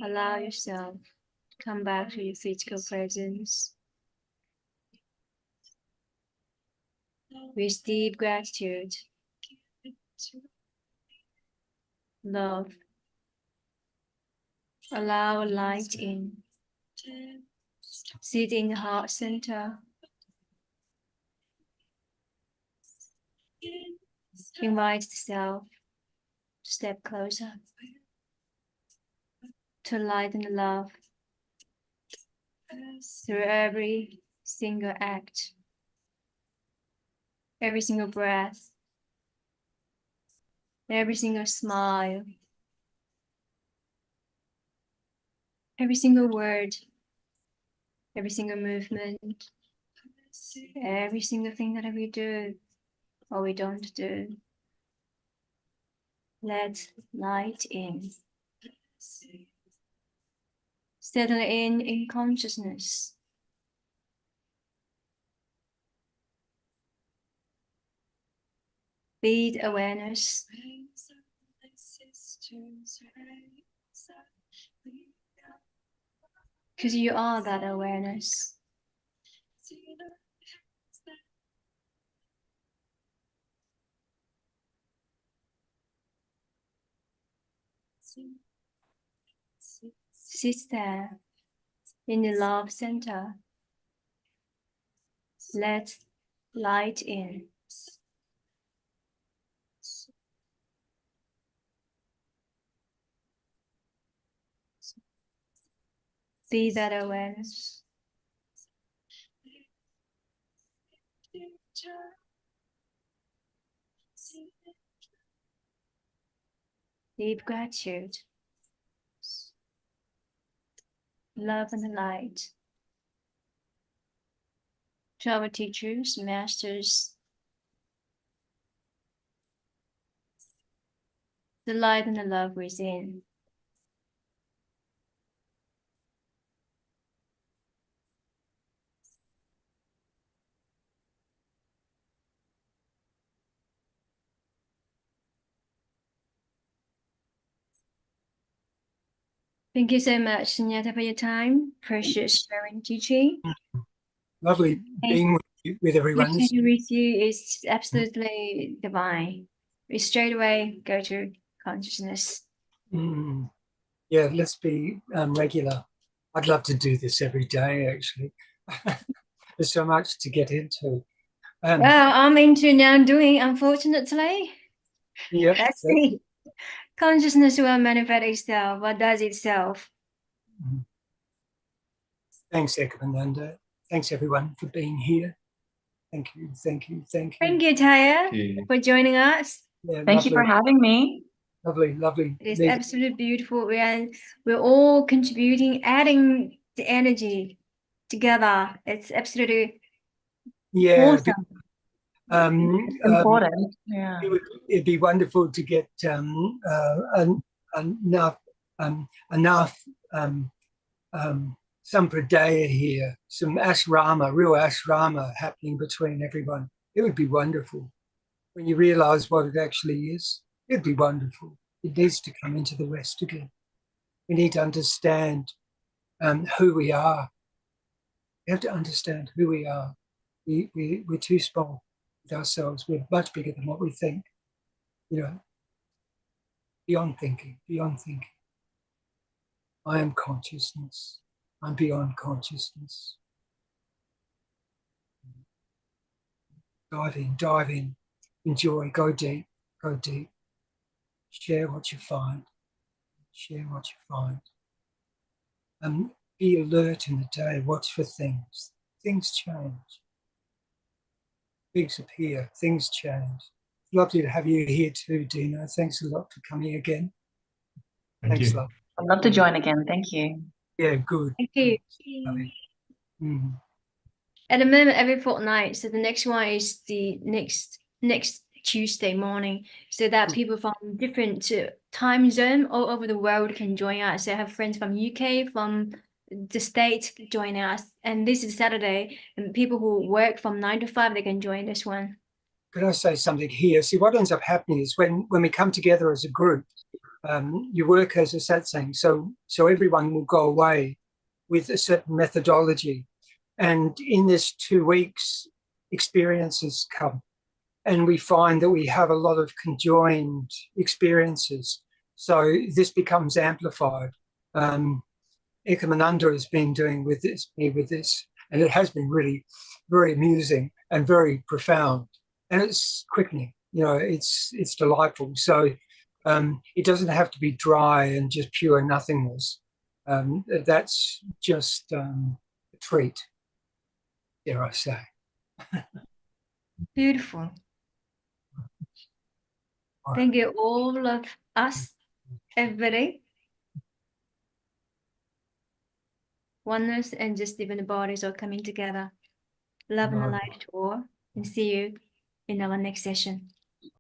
A: allow yourself to come back to your physical presence with deep gratitude, love. Allow light in. Sit in the heart center. Invite the self to step closer, to light and love through every single act, every single breath, every single smile, every single word, every single movement, every single thing that we do or we don't do. Let light in. Settle in consciousness. Be awareness. Because you are that awareness. Sit there in the love center. Let light in. Be that awareness. Deep gratitude. Love and light. To our teachers, masters, the light and the love within. Thank you so much, Sunyata, for your time. Precious sharing teaching.
B: Lovely being with everyone.
A: Connecting with you is absolutely divine. We straight away go to consciousness.
B: Yeah, let's be regular. I'd love to do this every day, actually. There's so much to get into.
A: Well, I'm into now doing, unfortunately.
B: Yeah.
A: Let's see. Consciousness will manifest itself. What does itself?
B: Thanks, Ekomananda. Thanks, everyone, for being here. Thank you, thank you, thank you.
A: Thank you, Taya, for joining us.
B: Yeah,
C: Thank you for having me.
B: Lovely, lovely.
A: It's absolutely beautiful. We're all contributing, adding the energy together. It's absolutely awesome.
C: Important. Yeah.
B: It'd be wonderful to get enough sampradaya here, some ashrama, real ashrama happening between everyone. It would be wonderful when you realize what it actually is. It'd be wonderful. It needs to come into the West again. We need to understand who we are. We have to understand who we are. We're too small with ourselves. We're much bigger than what we think. You know, beyond thinking, beyond thinking. I am consciousness. I'm beyond consciousness. Dive in, enjoy, go deep, go deep. Share what you find, share what you find. Be alert in the day, watch for things. Things change. Things appear, things change. Lovely to have you here too, Dina. Thanks a lot for coming again. Thanks a lot.
C: I'd love to join again. Thank you.
B: Yeah, good.
A: Thank you. At the moment, every fortnight. So the next one is the next Tuesday morning, so that people from different time zone all over the world can join us. So I have friends from UK, from the state join us. And this is Saturday, and people who work from 9 to 5, they can join this one.
B: Could I say something here? See, what ends up happening is when we come together as a group, you work as a satsang, so everyone will go away with a certain methodology. And in this 2 weeks, experiences come. And we find that we have a lot of conjoined experiences. So this becomes amplified. Ekomananda has been doing with this, and it has been really very amusing and very profound. And it's quickening, it's delightful. So it doesn't have to be dry and just pure nothingness. That's just a treat, dare I say.
A: Beautiful. Thank you, all of us, everybody. Oneness and just even the bodies are coming together. Love and light to all, and see you in our next session.